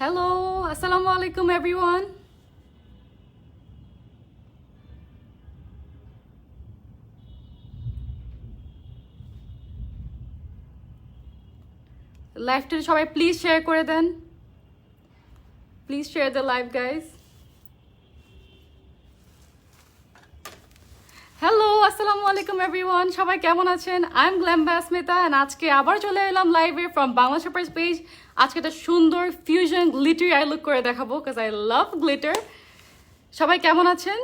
Hello, assalamu alaikum everyone. লাইভটা সবাই please share করে দেন। Please share the live guys. Hello, আসসালামু আলাইকুম এভরিওয়ান, সবাই কেমন আছেন? I am glam by Asmita and আজকে আবার চলে এলাম লাইভে ফ্রম বাংলা শপার্স পেজ। আজকে একটা সুন্দর ফিউশন গ্লিটারি আই লুক করে দেখাবো বিকজ আই লাভ গ্লিটার। সবাই কেমন আছেন?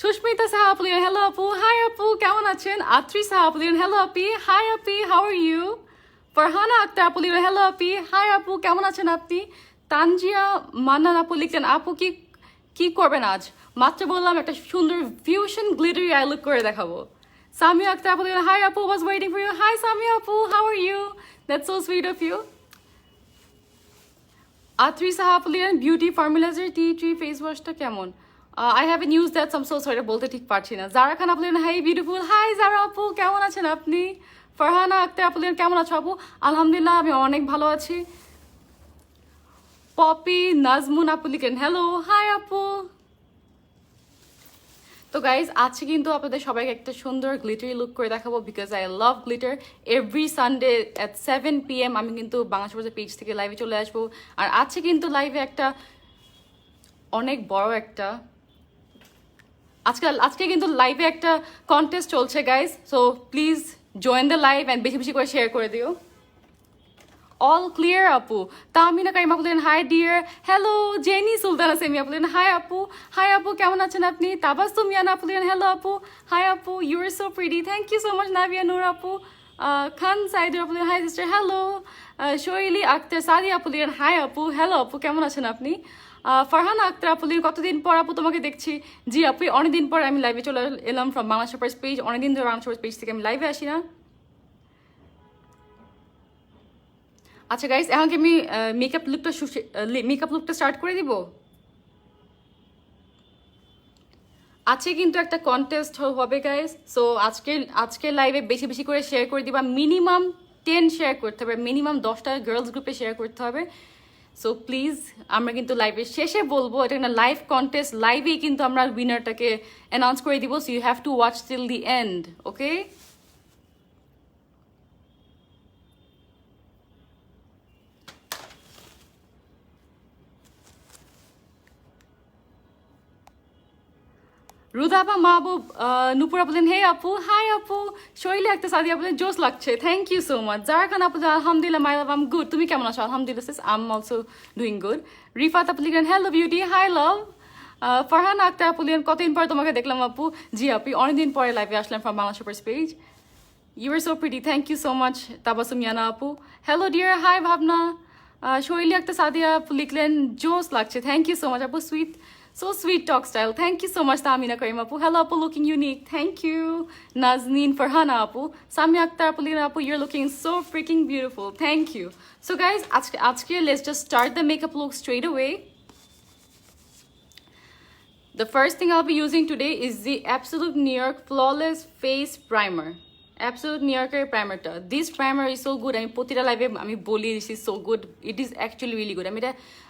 সুস্মিতা সাহা আপলিয়ন, হ্যালো আপু। হাই আপু, কেমন আছেন? আত্রি সাহা আপলিয়ন, হ্যালো আপি। হাই আপি, how are you? Farhana Akter আপু লিখলেন, হ্যালো আপি। হাই আপু, কেমন আছেন আপনি? তানজিয়া মান্নান আপু লিখলেন, আপু কি কি করবেন আজ? মাত্র বললাম একটা সুন্দর ফিউশন গ্লিটারি আই লুক করে দেখাবো। সামিয়া আক্তার আপু লিখলেন, হাই আপু, was waiting for you. Hi Samia আপু, how are you? That's so sweet of you. Atri Saha আপু লিখলেন, বিউটি ফর্মুলাজের টি ট্রি ফেস ওয়াশটা কেমন? I have a news that's um so sorry, বলতে ঠিক পারছি না। জারা খান আপু লিখলেন, হাই বিউটিফুল। হাই জারা আপু, কেমন আছেন আপনি? ফারহানা আক্তার আপু লিখলেন, কেমন আছো আপু? আলহামদুলিল্লাহ, আমি অনেক ভালো আছি। পপি নাজমুন আপু লিখলেন, হ্যালো। হাই আপু। তো গাইজ, আজকে কিন্তু আপনাদের সবাইকে একটা সুন্দর গ্লিটারি লুক করে দেখাবো because I love glitter. Every Sunday at 7 PM আমি কিন্তু বাংলা সমাজের পেজ থেকে লাইভে চলে আসবো। আর আজকে কিন্তু লাইভে একটা অনেক বড় একটা আজকে কিন্তু লাইভে একটা কন্টেস্ট চলছে guys, so please join the live and বেশি বেশি করে শেয়ার করে দিও। অল ক্লিয়ার আপু। তামিনা কাইমা বললেন, hi dear. Hello Jeni Sultana Semiya বললেন, হাই আপু। হাই আপু, কেমন আছেন আপনি? তাবাসসুম ইয়ানা আপু বললেন, হ্যালো আপু। হাই আপু, you are so pretty. Thank you so much Nabia Noor আপু। খান সাইদুর আপু বললেন, হাই সিস্টার, হ্যালো। শৈলী আক্তার সাদিয়া আপু বললেন, হাই আপু। হ্যালো আপু, কেমন আছেন আপনি? ফারহানা আক্তার আপু বললেন, কতদিন পর আপু তোমাকে দেখছি। জি আপু, অনেকদিন পর আমি লাইভে চলে এলাম ফ্রম বাংলা শপার্স পেজ। অনেকদিন ধরে বাংলা শপার্স পেজ থেকে আমি লাইভে আসি না। আচ্ছা গাইস, এখন কি আমি মেকআপ লুকটা স্টার্ট করে দিব? আজকে কিন্তু একটা কন্টেস্ট হবে গাইস, সো আজকে লাইভে বেশি বেশি করে শেয়ার করে দিবা। মিনিমাম 10 শেয়ার করতে হবে, মিনিমাম 10টা গার্লস গ্রুপে শেয়ার করতে হবে। সো প্লিজ, আমরা কিন্তু লাইভের শেষে বলবো, এটা একটা লাইভ কন্টেস্ট, লাইভেই কিন্তু আমরা উইনারটাকে অ্যানাউন্স করে দিব। So you have to watch till the end, okay? Rudaba Mahbub Nupura বলেন, হে আপু। হাই আপু। শৈলী একটা সাদিয়া বলেন, জোস লাগছে। Thank you so much. Zara Khan আপু, আলহামদুলিল্লাহ মাই লাভ, আম গুড। তুমি কেমন আছো? আলহামদুলিল্লাহ সিস, আম অলসো ডুইং গুড। রিফাত আপু লিখলেন, হ্যালো বিউটি। হাই লাভ। ফারহান আক্তার আপু লিখলেন, কতদিন পর তোমাকে দেখলাম আপু। জি আপু, অনেকদিন পরে লাইভে আসলাম from Bangla shoppers page. You are so pretty, thank you so much Tabassum Yana আপু। হ্যালো ডিয়ার, হাই ভাবনা। শৈলী একটা সাদিয়া আপু লিখলেন, জোস লাগছে। থ্যাংক ইউ সো মাচ আপু, sweet, so sweet talk style. Thank you so much Tamina Karim আপু। হ্যালো আপু, looking unique. Thank you Nazneen Farhana আপু। সামিয়া আক্তার আপু লিখলেন, আপু your looking so freaking beautiful. Thank you. So guys, আজকে let's just start the makeup look straight away. The first thing I'll be using today is the Absolute New York Flawless Face Primer. Absolute New Yorker primerটা, this primer is so good. আমি প্রতিটা লাইভে আমি বলি, this is so good. It is actually really good.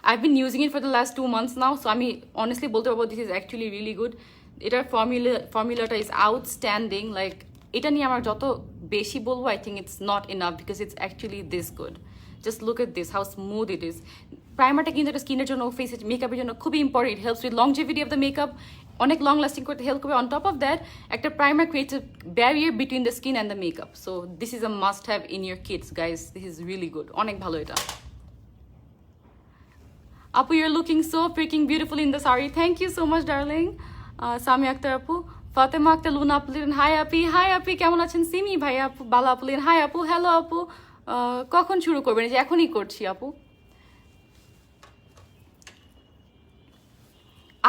I've been using it for the last 2 months now, so আমি honestly বলতে পারবো this is actually really good. এটার ফর্মুলাটা is outstanding. Like, এটা নিয়ে আমার যত বেশি বলবো, I think it's not enough because it's actually this good. Just look at this, how smooth it is. প্রাইমারটা কিন্তু এটা স্কিনের জন্য, ফেসের মেকআপের জন্য খুবই important. It helps with longevity of the makeup, অনেক লং লাস্টিং করতে হেল্প করবে। অন টপ অফ দ্যাট, একটা primer creates a barrier between the skin and the makeup. So this is a must have in your kits guys. This is really good, অনেক ভালো এটা। আপু, your looking so freaking beautiful in the sari. Thank you so much darling. Sami Akter আপু, Fatema Akter, Luna আপু লিখলেন, high আপি। Hi আপি, কেমন আছেন? সিমি ভাই আপু, বালা আপু লিখলেন, হাই আপু। হ্যালো আপু, কখন শুরু করবেন? যে এখনই করছি আপু।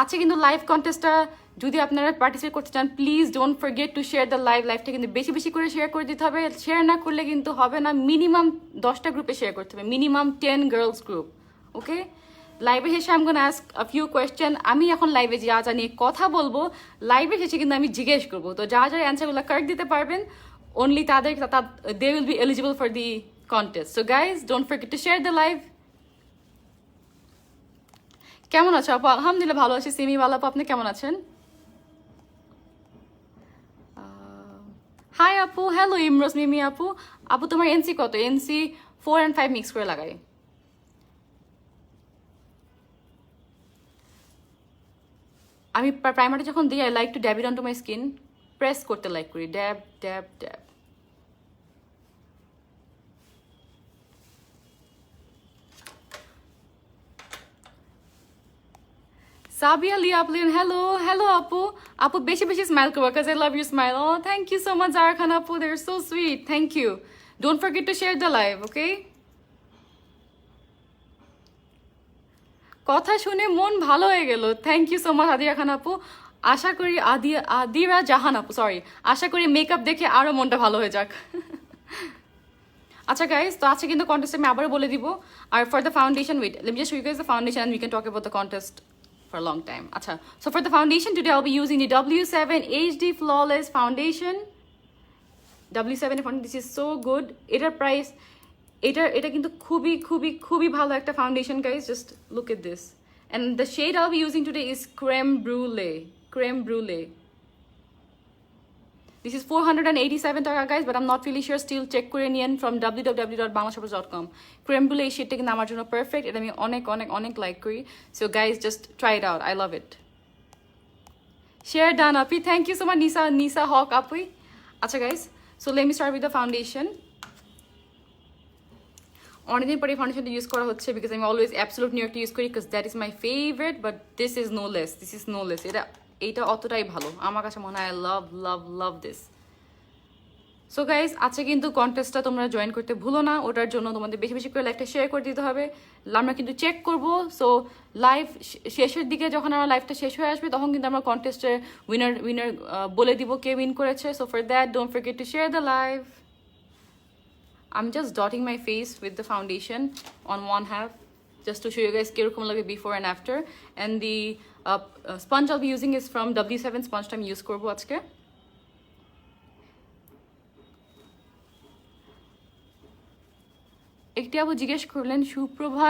আজকে কিন্তু লাইভ কন্টেস্টটা যদি আপনারা পার্টিসিপেট করতে চান, please don't forget to share the লাইভটা কিন্তু বেশি বেশি করে শেয়ার করে দিতে হবে। শেয়ার না করলে কিন্তু হবে না। মিনিমাম 10টা গ্রুপে শেয়ার করতে হবে, মিনিমাম 10 গার্লস গ্রুপ, ওকে? লাইভে শেষে আমি গোনা আস্ক আ ফিউ কোয়েশ্চেন। আমি এখন লাইভে যা নিয়ে কথা বলবো, লাইভে শেষে কিন্তু আমি জিজ্ঞেস করবো। তো যারা অ্যান্সারগুলো কারেক্ট দিতে পারবেন, only they will be eligible for the contest. So guys, don't forget to share the live. কেমন আছো আপু? আলহামদুলিল্লাহ ভালো আছি। সিমি ভালো আপু, আপনি কেমন আছেন? হাই আপু, হ্যালো ইমরোজ মিমি আপু। আপু তোমার এনসি কত? এনসি 4 and 5 মিক্স করে লাগাই। আমি প্রাইমারটা যখন দিই, I like to dab it on to my skin. Press করতে লাইক করি, ড্যাব ড্যাব ড্যাব। সাবিয়া লিয়া আপলিন, হ্যালো হ্যালো আপু। আপু বেশি বেশি স্মাইল করবো, কাজ I love you smile. Oh thank you so much Zara Khan আপু, they are so sweet, thank you. Don't forget to share the live, okay? কথা শুনে মন ভালো হয়ে গেল, থ্যাংক ইউ সো মাচ আদিরা খান আপু। আশা করি আদিরা জাহান আপু, সরি, আশা করি মেকআপ দেখে আরো মনটা ভালো হয়ে যাক। আচ্ছা গাইজ, তো আজকে কিন্তু কন্টেস্ট আমি আবারও বলে দিব। আর for the foundation, wait, let me just show you guys the foundation and we can talk about the contest for a long time. Acha. So for the foundation today, I'll be using the W7 HD Flawless Foundation. W7 foundation, this is so good. Etar price, এটা কিন্তু খুবই খুবই খুবই ভালো একটা foundation, guys. Just look at this. And the shade I'll be using today is Creme Brulee. Creme Brulee. This is 487 টাকা, guys, but I'm not really sure. Still check করে নিন from www.banglashoppers.com. Creme Brulee এই শেডটা কিন্তু আমার জন্য perfect. এটা আমি অনেক অনেক অনেক লাইক করি। So guys, just try it out. I love it. Share done, Api. Thank you so much, Nisa Hawk Api. আচ্ছা guys, so let me start with the foundation. অনেকদিন পরে ফাউন্ডেশনটা ইউজ করা হচ্ছে বিকজ আমি অলওয়েজ অ্যাবসলিউট নিউ ইয়র্কটা use করি, because that is my favourite, but this is no less, this is no less. এইটা অতটাই ভালো আমার কাছে মনে হয়। I love love love this. So guys, আজকে কিন্তু কন্টেস্টটা তোমরা জয়েন করতে ভুলো না। ওটার জন্য তোমাদের বেশি বেশি করে লাইভটা শেয়ার করে দিতে হবে। আমরা কিন্তু চেক করব। সো লাইভ শেষের দিকে যখন আমার লাইভটা শেষ হয়ে আসবে, তখন কিন্তু আমরা কন্টেস্টের উইনার বলে দিব কে উইন করেছে। So for that, don't forget to share the live. I'm just dotting my face with the foundation on one half just to show you guys kirokom lage before and after. And the sponge I'll be using is from W7 sponge time use korbo ajke. একটি আপু জিজ্ঞেস করলেন, সুপ্রভা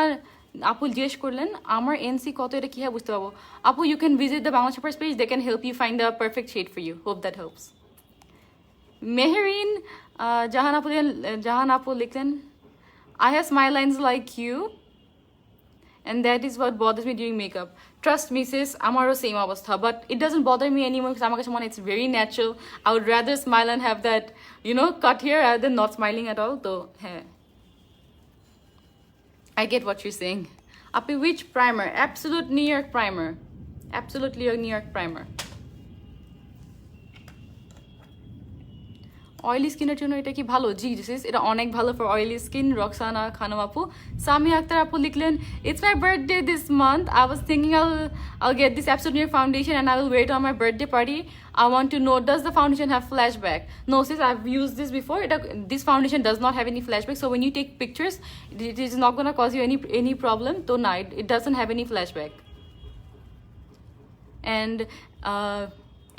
আপু জিজ্ঞেস করলেন আমার NC কত, এটা কীভাবে বুঝতে পারবো? আপু, you can visit the Bangla Shoppers page. They can help you find the perfect shade for you. Hope that helps. Mehereen Jahan Apu লিখলেন, I have smile lines like you and that is what bothers me during makeup. Trust me sis, আমারও same অবস্থা, but it doesn't bother me anymore because আমার কাছে মনে হয় it's very natural. I would rather smile and have that, you know, cut here rather than not smiling at all. So, hey, I get what you're saying. Api, which primer? Absolute New York primer. Absolutely New York primer. Oily স্কিনের জন্য এটা কি ভালো? জি this এটা অনেক ভালো for oily skin. Roxana Khanam আপু। সামি আক্তার আপু লিখলেন, it's my birthday this month, I was thinking I'll get this Absolute New York foundation and I will wear it on my birthday party. I want to know, does the foundation have flashback? No sis, I've used this before. This foundation does not have any flashback, so when you take pictures, it is not going to cause you any problem. So no, it doesn't have any flashback. And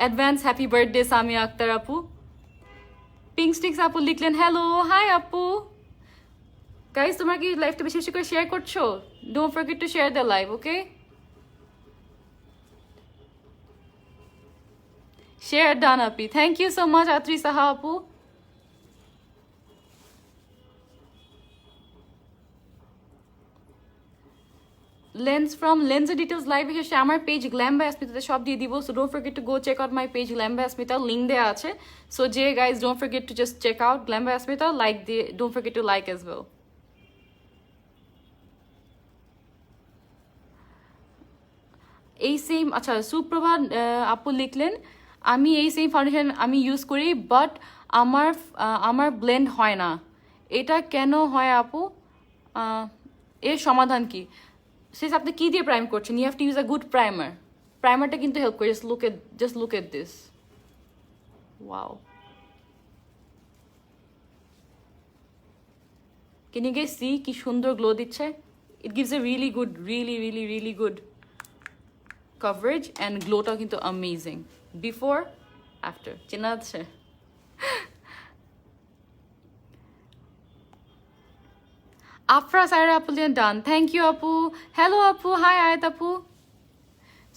advance happy birthday Sami Akhtar আপু। Pink sticks আপু লিখলেন, hello hi আপু। Guys, তোমরা কি লাইভটা বেশি বেশি করে শেয়ার করছো? Don't forget to share the live, okay? Share done আপি, thank you so much Atri Saha আপু। লেন্স ফ্রম লেন্সের ডিটেলস লাইভ এসে আমার পেজ গ্ল্যাম বাই আসমিতাতে সব দিয়ে দিব। So don't forget to go check out my page glam by Asmita, link দেওয়া আছে। সো যে guys, don't forget to just check out glam by Asmita, like দিয়ে, don't forget to like as well. এই same, আচ্ছা সুপ্রভা আপু লিখলেন, আমি এই সেম ফাউন্ডেশন আমি ইউজ করি, বাট আমার ব্লেন্ড হয় না, এটা কেন হয় আপু? এর সমাধান কি? শেষ আপনি কি দিয়ে প্রাইম করছেন? You have to use a good primer. প্রাইমারটা কিন্তু হেল্প করে। Just look at this, wow. Can you guess see কি সুন্দর গ্লো দিচ্ছে? It gives a really good, really good coverage and glowটা কিন্তু amazing. Before, after, চেনা আছে? আফরা সাইরা আপু ডান, থ্যাংক ইউ আপু। হ্যালো আপু, হাই আয়াত আপু।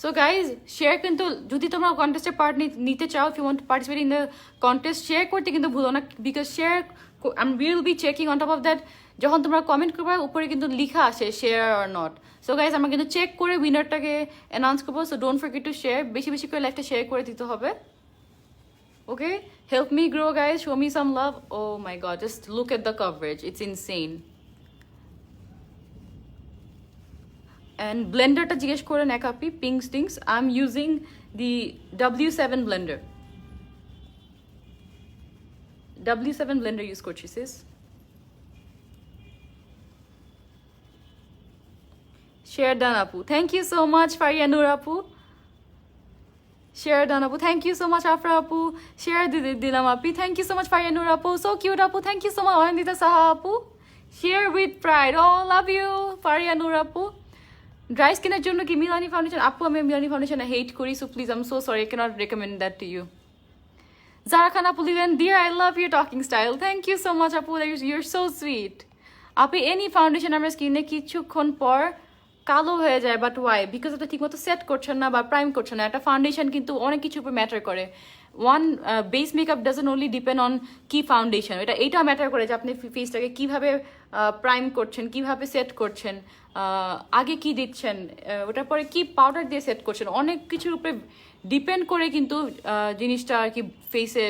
সো গাইজ শেয়ার কিন্তু যদি তোমরা কন্টেস্টে পার্ট নিতে চাও, if you want to participate in the contest, share করতে কিন্তু ভুলো না, because share will be checking on top of that. যখন তোমরা কমেন্ট করবে উপরে কিন্তু লিখা আসে share or not. So guys আমরা কিন্তু চেক করে উইনারটাকে অ্যানাউন্স করবো। So don't forget to share, বেশি বেশি করে লাইভটা শেয়ার করে দিতে হবে। Okay, help me grow guys, show me some love. Oh my god, just look at the coverage, it's insane. And blender ta jigesh koren ek api pink stings. I'm using the W7 blender. W7 blender use korchi sis. Share done apu. Thank you so much Faria Nur apu. Share done apu. Thank you so much Afra apu. Share dilam api. Thank you so much Faria Nur apu. So cute apu. Thank you so much Anandita Saha apu. Share with pride. Oh, love you Faria Nur apu. Dry স্কিনের জন্য কি Milani foundation? আপু আমি Milani foundation hate করি, so please I am so sorry, I can't recommend that to you. Zara Khan আপু লিখলেন, dear I love your talking style. Thank you so much আপু, your so sweet. আপু এনি ফাউন্ডেশন আমার স্কিনে কিছুক্ষণ পর কালো হয়ে যায়, বাট ওয়াই? বিকজ এটা ঠিকমতো সেট করছেন না বা প্রাইম করছেন না। একটা ফাউন্ডেশন কিন্তু অনেক কিছুর উপর ম্যাটার করে। One base makeup doesn't only depend on কি ফাউন্ডেশন, এটা ম্যাটার করে যে আপনি ফেসটাকে কীভাবে প্রাইম করছেন, কীভাবে সেট করছেন, আগে কি দিচ্ছেন, ওটার পরে কি পাউডার দিয়ে সেট করছেন, অনেক কিছুর উপরে ডিপেন্ড করে কিন্তু জিনিসটা আর কি ফেসে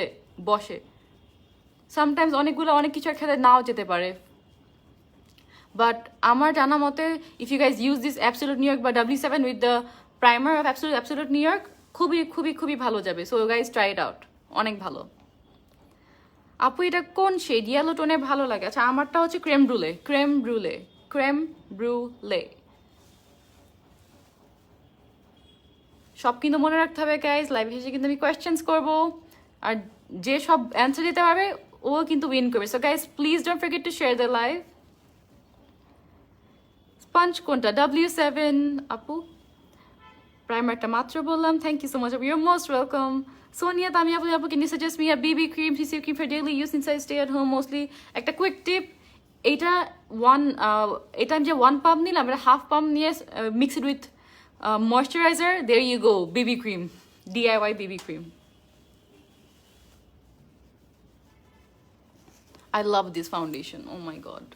বসে। সামটাইমস অনেকগুলো অনেক কিছুর খেলে নাও যেতে পারে, বাট আমার জানা মতে if you guys use this Absolute New York বা W7 with the primer of Absolute New York, খুবই খুবই খুবই ভালো যাবে। So guys try it out, অনেক ভালো। আপু এটা কোন শেড? ইয়েলো টোনে ভালো লাগে। আচ্ছা আমারটা হচ্ছে ক্রেম ব্রুলে, ক্রেম ব্রুলে, ক্রেম ব্রুলে। সব কিন্তু মনে রাখতে হবে গাইজ, লাইভ শেষে কিন্তু আমি কোয়েশ্চেন্স করবো, আর যে সব অ্যান্সার দিতে পারবে ও কিন্তু উইন করবে। So guys please don't forget to share the live. Sponge কোনটা? W7 আপু। প্রাইমারটা মাত্র বললাম। থ্যাংক ইউ সো মাচ আপু, you're most welcome. Sonia Tamia আপু, আপু can you suggest me a BB cream, CC cream for daily use since I stay at home mostly? একটা quick tip, এটা এটা আমি যে 1 পাম্প নিলাম, এটা হাফ পাম্প নিয়ে mix it with moisturiser, there you go, BB cream, DIY BB cream. I love this foundation, oh my god,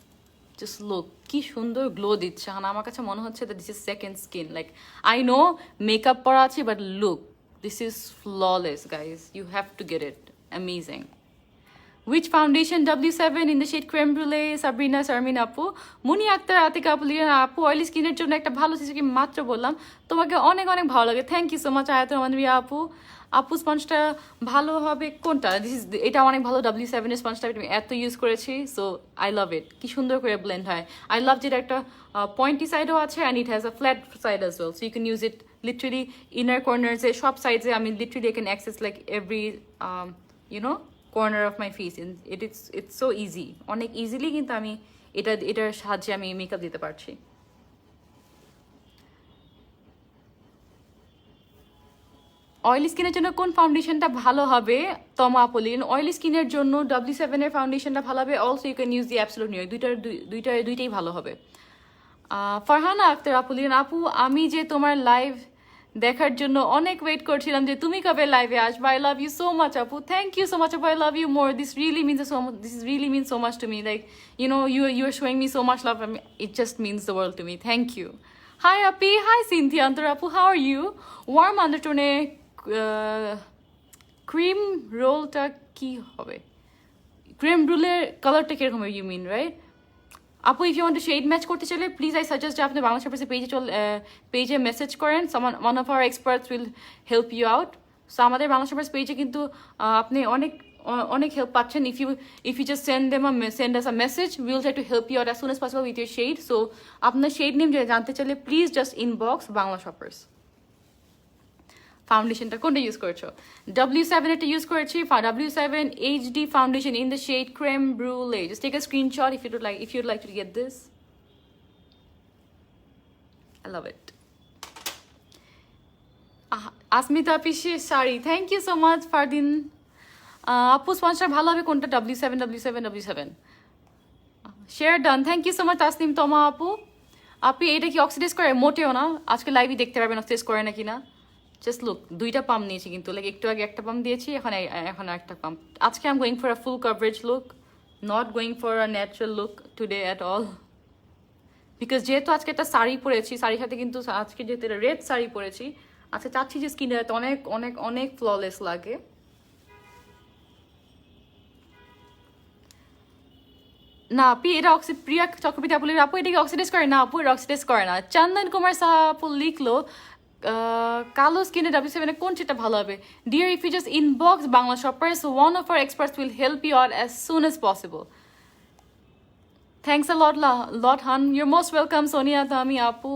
just look কি সুন্দর গ্লো দিচ্ছে। আর আমার কাছে মনে হচ্ছে that this is second skin, like I know makeup পরা আছে, but look, this is flawless guys, you have to get it, amazing. Which foundation? W7 in the shade creme brulee. Sabrina Sarmin আপু, মুনি আক্তার, আতিকা আপু লিখেন, আপু oily স্কিনের জন্য একটা ভালো সিসি ক্রিম মাত্র বললাম, তোমাকে অনেক অনেক ভালো লাগে। Thank you so much Ayatur Rahman Riya আপু। আপু স্পঞ্জটা ভালো হবে কোনটা? এটা অনেক ভালো, W7 এর স্পঞ্জটা আমি এত ইউজ করেছি, সো আই লাভ ইট। কি সুন্দর করে ব্লেন্ড হয়। আই লাভ যেটা একটা পয়েন্টি সাইডও আছে and it has a flat side as well, so you can use it literally inner কর্নার্সে, সব সাইডে আমি literally I can access like every you know corner of my face. It's so easy, অনেক easily কিন্তু আমি এটার সাহায্যে আমি মেকআপ দিতে পারছি। অয়েলি স্কিনের জন্য কোন ফাউন্ডেশনটা ভালো হবে? তমা আপলিন, অয়েলি স্কিনের জন্য W7 এর ফাউন্ডেশনটা ভালো হবে। Also you can use the Absolute New York, দুইটাই ভালো হবে। ফারহানা আক্তার আপুলিন, আপু আমি যে তোমার লাইভ দেখার জন্য অনেক ওয়েট করছিলাম যে তুমি কবে লাইভে আসবে। I love you so much আপু, থ্যাংক ইউ সো মাচ আপু, I love you more, this really means so much to me, like you know you are showing me so much love, it just means the world to me, thank you. Hi আপি, hi Sinthia Antar আপু, how are you? Warm আন্ডারটোনে cream রোলটা কি হবে? Cream রোলের কালারটা কিরকম হবে ইউ মিন, রাইট আপু? If you want to shade match করতে চাইলে প্লিজ আই সাজেস্ট যে আপনি বাংলা সার্ভিসে পেজে মেসেজ করেন, one of our experts will help you out. So আমাদের বাংলা সার্ভিস পেজে কিন্তু আপনি অনেক হেল্প পাচ্ছেন। If you just send us a message, will try to help you out as soon as possible with your shade. So আপনার shade name জানতে চাইলে please just inbox Bangla shoppers. ফাউন্ডেশনটা কোনটা ইউজ করেছো? W7 এটা ইউজ করেছি, W7 HD foundation in the shade creme brulee. Just take a screenshot if you'd like to get this. I love it. Asmita পিসি sari, thank you so much Fardin. আপু sponsor ভালো হবে কোনটা? W7 share done, thank you so much Tasnim Toma আপু। আপনি এটা কি oxidise করে? মোটেও না। আজকে লাইভই দেখতে পারবেন অক্সিডাইজ করে নাকি না। জাস্ট লুক, 2টা পাম্প নিয়েছি কিন্তু, লাইক একটু আগে একটা পাম্প দিয়েছি, এখন একটা পাম্প। আজকে I am going for a full coverage look, not going for a natural look today at all. Because যেহেতু আজকে একটা শাড়ি পরেছি, শাড়ির সাথে কিন্তু আজকে যেহেতু রেড শাড়ি পরেছি, আজকে চাচ্ছি যে স্কিনটা অনেক অনেক অনেক ফ্ললেস লাগে। না আপু, এটা প্রিয়া চক্রবর্তী আপু, আপু এটা কি অক্সিডাইজ করে? না আপু, এটা অক্সিডাইজ করে না। চন্দন কুমার সাহা আপু লিখলো কালো স্কিনে W7 কোন সেটা ভালো হবে? Dear, if you just inbox Bangla Shoppers, one of our experts will help you out as soon as possible. Thanks a lot, hun. You're most welcome, Sonia Thami Apu.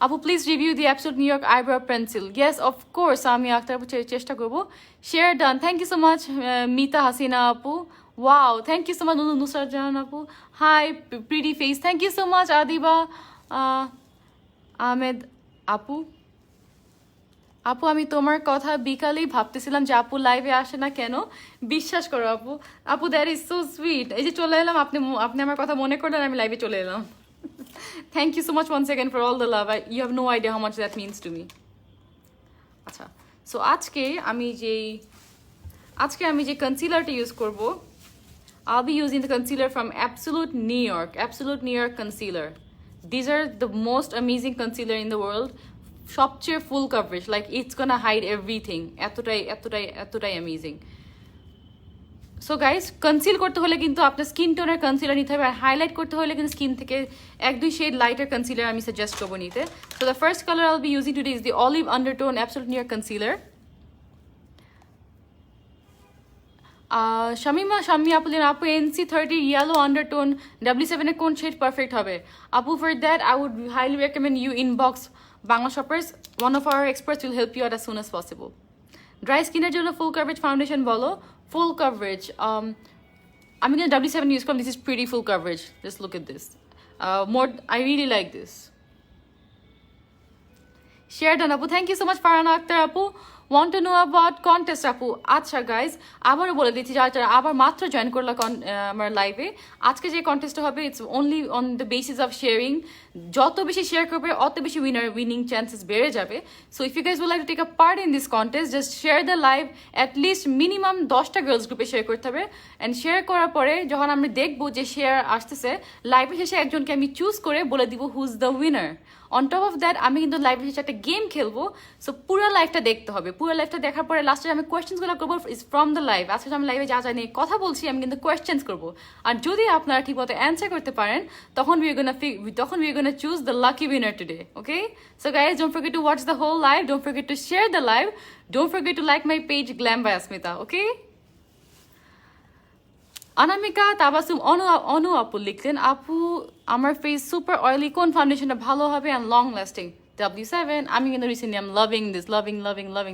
Apu, please review the Absolute New York Eyebrow Pencil. Yes, of course, আমি আখতার আপু চেষ্টা করবো। Share done. Thank you so much, Mita Hasina Apu. Wow, thank you so much, Nusrat Jahan Apu. Hi, pretty face. Thank you so much, Adiba Ahmed Apu. আপু আমি তোমার কথা বিকালেই ভাবতেছিলাম যে আপু লাইভে আসে না কেন। বিশ্বাস করো আপু, আপু দ্যাট ইজ সো সুইট। এই যে চলে এলাম, আপনি আমার কথা মনে করলেন, আমি লাইভে চলে এলাম। Thank you so much once second for all the love. You have no idea how much that means to me. আচ্ছা, সো আজকে আমি যে কনসিলারটা ইউজ করব, I'll be using the concealer from Absolute New York concealer. These are the most amazing concealer in the world. সবচেয়ে full coverage, like it's gonna hide everything, এতটাই amazing. So guys, conceal করতে হলে কিন্তু আপনার skin টোনের concealer নিতে হবে, আর highlight করতে হলে কিন্তু স্কিন থেকে 1-2 শেড লাইটার কনসিলার আমি সাজেস্ট করবো নিতে। So the first colour I will be using today is the olive undertone absolute new York concealer. Shammi আপু আপু NC30 ইয়েলো আন্ডারটোন W7 এর কোন শেড পারফেক্ট হবে? আপু for that I would highly recommend you inbox Bangla Shoppers, one of our experts will help you out as soon as possible. Dry স্কিনের জন্য ফুল coverage foundation বলো। ফুল coverage আমি কিন্তু W7 use করলাম, this is pretty full coverage, just look at this, more I really like this. Share done আপু, thank you so much Farhana Akter আপু। Want to know about contest আপু? আচ্ছা গাইজ, আবারও বলে দিচ্ছি, যারা আবার মাত্র জয়েন করলো আমার লাইভে, আজকে যে কন্টেস্টটা হবে it's only on the basis of sharing. যত বেশি শেয়ার করবে অত বেশি উইনিং চান্সেস বেড়ে যাবে। So if you guys will like to take a part in this contest, just share the live, at least minimum 10টা গার্লস গ্রুপে শেয়ার করতে হবে। অ্যান্ড শেয়ার করার পরে যখন আমরা দেখবো যে শেয়ার আসতেছে, লাইভের শেষে একজনকে আমি চুজ করে বলে দিব who's the winner. On top of that আমি কিন্তু লাইভের শেষে একটা গেম খেলবো। সো পুরো লাইভটা দেখতে হবে, পুরো লাইভটা দেখার পরে লাস্টে আমি কোয়েশ্চেন্সগুলো করবো ইজ ফ্রম দ্য লাইভ। আজকে আমি লাইভে যা নিয়ে কথা বলছি আমি কিন্তু কোয়েশ্চেন্স করবো, আর যদি আপনারা ঠিকমতো অ্যান্সার করতে পারেন তখন we are gonna choose the lucky winner today. Okay, so guys, don't forget to watch the whole live, don't forget to share the live, don't forget to like my page glam by Asmita. Okay, Anamika Tabassum Anu আপু লিখলেন, আপু আমার face super oily, কোন ফাউন্ডেশনটা ভালো হবে and long lasting? W7। আমি কিন্তু recently I'm loving this, loving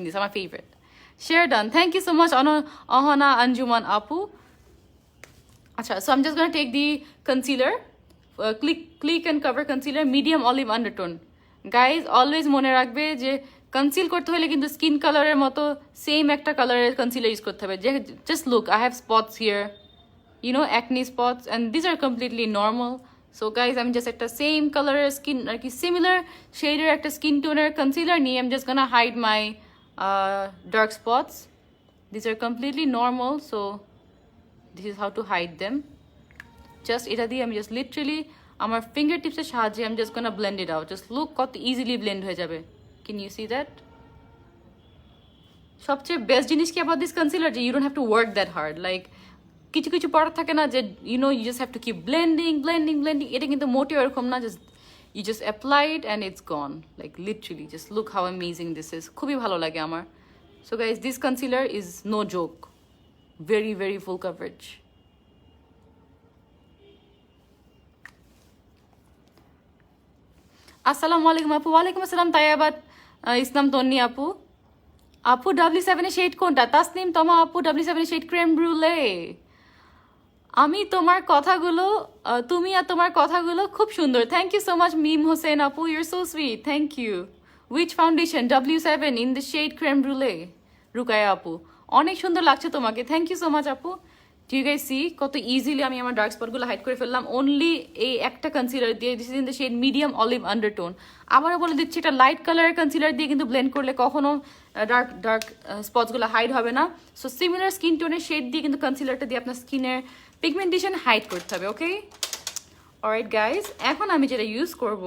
this, আমার favourite. Share done, thank you so much Ahona Anjuman আপু। আচ্ছা, so I'm just gonna take the concealer, click and cover concealer, medium olive undertone. Guys always মনে রাখবে যে conceal করতে হলে কিন্তু স্কিন কালারের মতো সেম একটা কালারের কনসিলার ইউজ করতে হবে। Just look, I have spots here, you know, acne spots, and these are completely normal. So guys, I'm just একটা same color skin, like similar shader একটা skin toner concealer নিয়ে I'm just gonna hide my dark spots. These are completely normal, so this is how to hide them. Just এটা দিয়ে আমি just literally আমার fingertips এর সাহায্যে I'm just gonna blend it out. Just look কত easily blend হয়ে যাবে. Can you see that? সবচেয়ে বেস্ট জিনিস কি about this concealer যে you don't have to work that hard. Like কিছু কিছু প্রোডাক্ট থাকে না যে you just have to keep blending, এটা কিন্তু মোটেও এরকম না। Just you just apply it and it's gone, like literally just look how amazing this is. খুবই ভালো লাগে আমার। So guys, this concealer is no joke, very very full coverage. আসসালামু আলাইকুম আপু। ওয়ালাইকুম আসসালাম তাইয়াবাদ ইসলাম তন্নি আপু। আপু W7 এর শেড কোনটা? তাসনিম তমা আপু, W7 এর শেড ক্রেম ব্রুলে। আমি তোমার কথাগুলো, তুমি আর তোমার কথাগুলো খুব সুন্দর। Thank you so much Mim Hossain আপু, your so sweet, thank you. Which foundation? W7 in the shade creme brulee. Rukaya আপু, অনেক সুন্দর লাগছে তোমাকে, থ্যাংক ইউ সো মাচ আপু। ডু ইউ গাইস সি কত ইজিলি আমি আমার ডার্ক স্পটগুলো হাইড করে ফেললাম অনলি এই একটা কনসিলার দিয়ে। This is in the shade medium olive undertone. আবারও বলে দিচ্ছি, এটা লাইট কালারের কনসিলার দিয়ে কিন্তু ব্লেন্ড করলে কখনো ডার্ক ডার্ক স্পটসগুলো হাইড হবে না। সো সিমিলার স্কিন টোনের শেড দিয়ে কিন্তু কনসিলারটা দিয়ে আপনার স্কিনের পিগমেন্টেশন হাইড করতে হবে। ওকে, অলরাইট গাইস, এখন আমি যেটা ইউজ করব,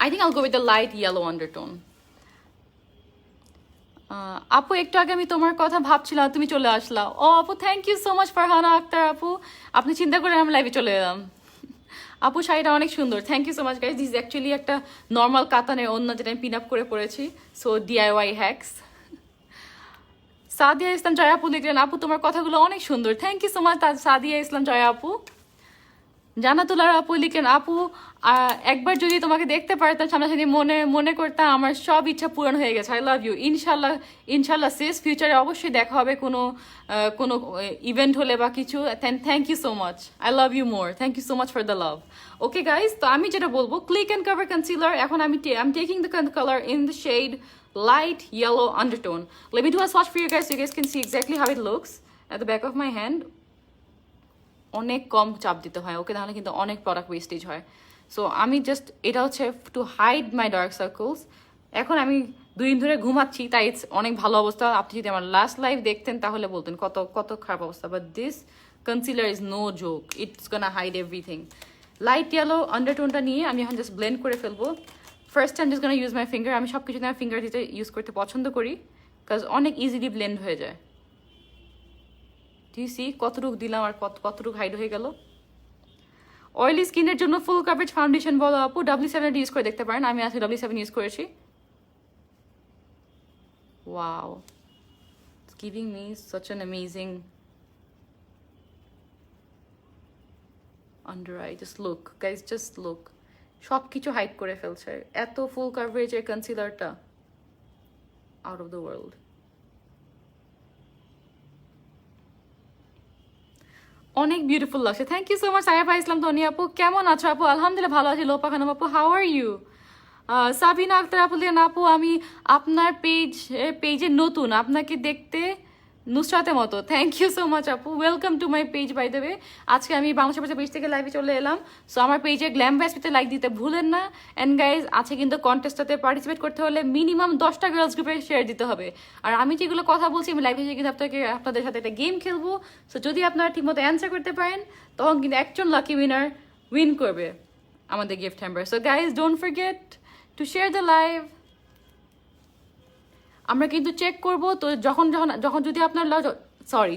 I think I'll go with the light yellow undertone. আপু একটু আগে আমি তোমার কথা ভাবছিলাম, তুমি চলে আসলা। ও আপু, thank you so much Farhana Akter আপু, আপনি চিন্তা করে আমি লাইভে চলে এলাম। আপু শাড়িটা অনেক সুন্দর, thank you so much guys. This actually একটা নর্মাল কাতানের অন্য যেটা আমি পিন আপ করে পরেছি, so DIY hacks. Sadia Islam Joya আপু লিখলেন, আপু তোমার কথাগুলো অনেক সুন্দর, thank you so much Sadia Islam Joya আপু। জানাতুলার আপু লিখেন, আপু একবার যদি তোমাকে দেখতে পারতাম সামনাসামনি মনে করতাম আমার সব ইচ্ছা পূরণ হয়ে গেছে। I love you. ইনশাল্লাহ ইনশাল্লাহ সিস, ফিউচারে অবশ্যই দেখা হবে কোনো কোনো ইভেন্ট হলে বা কিছু। Thank you so much, I love you more, thank you so much for the love. Okay guys, তো আমি যেটা বলবো, ক্লিক অ্যান্ড কভার কনসিলার। এখন আমি taking the colour in the shade light yellow undertone. Let me do a swatch for you guys so you guys can see exactly how it looks at the back of my hand. অনেক কম চাপ দিতে হয়, ওকে, তাহলে কিন্তু অনেক product wastage হয়। So আমি just এটা হচ্ছে to hide my dark circles. এখন আমি 2 দিন ধরে ঘুমাচ্ছি, তাই অনেক ভালো অবস্থা। আপনি যদি আমার লাস্ট লাইভ দেখতেন তাহলে বলতেন কত কত খারাপ অবস্থা। But this concealer is no joke, it's gonna hide everything. Light yellow আন্ডারটোনটা নিয়ে আমি এখন জাস্ট ব্লেন্ড করে ফেলবো। First time just gonna use my finger. আমি সব কিছুতে আমার ফিঙ্গার দিতে ইউজ করতে পছন্দ করি, বিকজ অনেক ইজিলি ব্লেন্ড হয়ে যায়। সি কতটুকু দিলাম আর কতটুকু হাইড হয়ে গেল। অয়েলি স্কিনের জন্য ফুল কাভারেজ ফাউন্ডেশন বলো আপু, W7 ইউজ করে দেখতে পারেন। আমি আজকে W7 ইউজ করেছি। Wow, it's giving me such an amazing under eye. Just look guys, just look, সব কিছু হাইড করে ফেলছে। এত ফুল কাভারেজের কনসিলারটা আউট অফ দ্য ওয়ার্ল্ড। অনেক বিউটিফুল লাগছে, থ্যাংক ইউ সো মাচ। সায়াফা ইসলাম ধনী আপু, কেমন আছো আপু? আলহামদুলিল্লাহ ভালো আছি। লোপা খানম আপু, how are you? Sabina Akter আপু লিখেন, আপু আমি আপনার পেজে নতুন, আপনাকে দেখতে নুসরাতের মতো। থ্যাংক ইউ সো মাচ আপু, welcome to my page by the way. আজকে আমি বাংলাদেশের পেজ থেকে লাইভে চলে এলাম। সো আমার পেজে গ্ল্যাম ব্যাসপিতে লাইক দিতে ভুলেন না। অ্যান্ড গাইজ, আছে কিন্তু কন্টেস্টটাতে পার্টিসিপেট করতে হলে মিনিমাম 10টা গার্লস গ্রুপে শেয়ার দিতে হবে। আর আমি যেগুলো কথা বলছি, আমি লাইভে কিন্তু আপনাদের সাথে একটা গেম খেলবো। সো যদি আপনারা ঠিকমতো অ্যান্সার করতে পারেন, তখন কিন্তু একজন লাকি উইনার উইন করবে আমাদের gift hamper. So guys, don't forget to share the live. আমরা কিন্তু চেক করবো, তো যখন যদি আপনার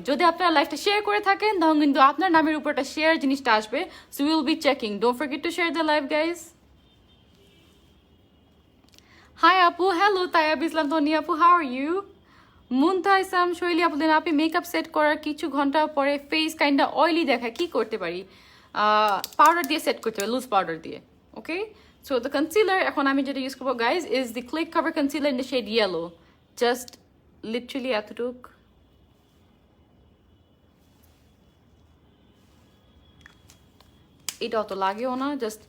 যদি আপনারা লাইভটা শেয়ার করে থাকেন, তখন কিন্তু আপনার নামের উপর একটা শেয়ার জিনিসটা আসবে। So will be checking, don't forget to share the live guys. Hi আপু, হ্যালো তায়াব ইসলাম তনি আপু, হাউ আর ইউ? মুনতা ইসলাম শৈলী আপু, আপনি মেকআপ সেট করার কিছু ঘন্টা পরে ফেস কাইন্ডা অয়েলি দেখায়, কি করতে পারি? পাউডার দিয়ে সেট করতে হবে, লুজ পাউডার দিয়ে। ওকে, সো দ্য কনসিলার এখন আমি যেটা ইউজ করবো guys is the click cover concealer in the shade yellow. Just literally এতটুক, এটা অত লাগেও না। জাস্ট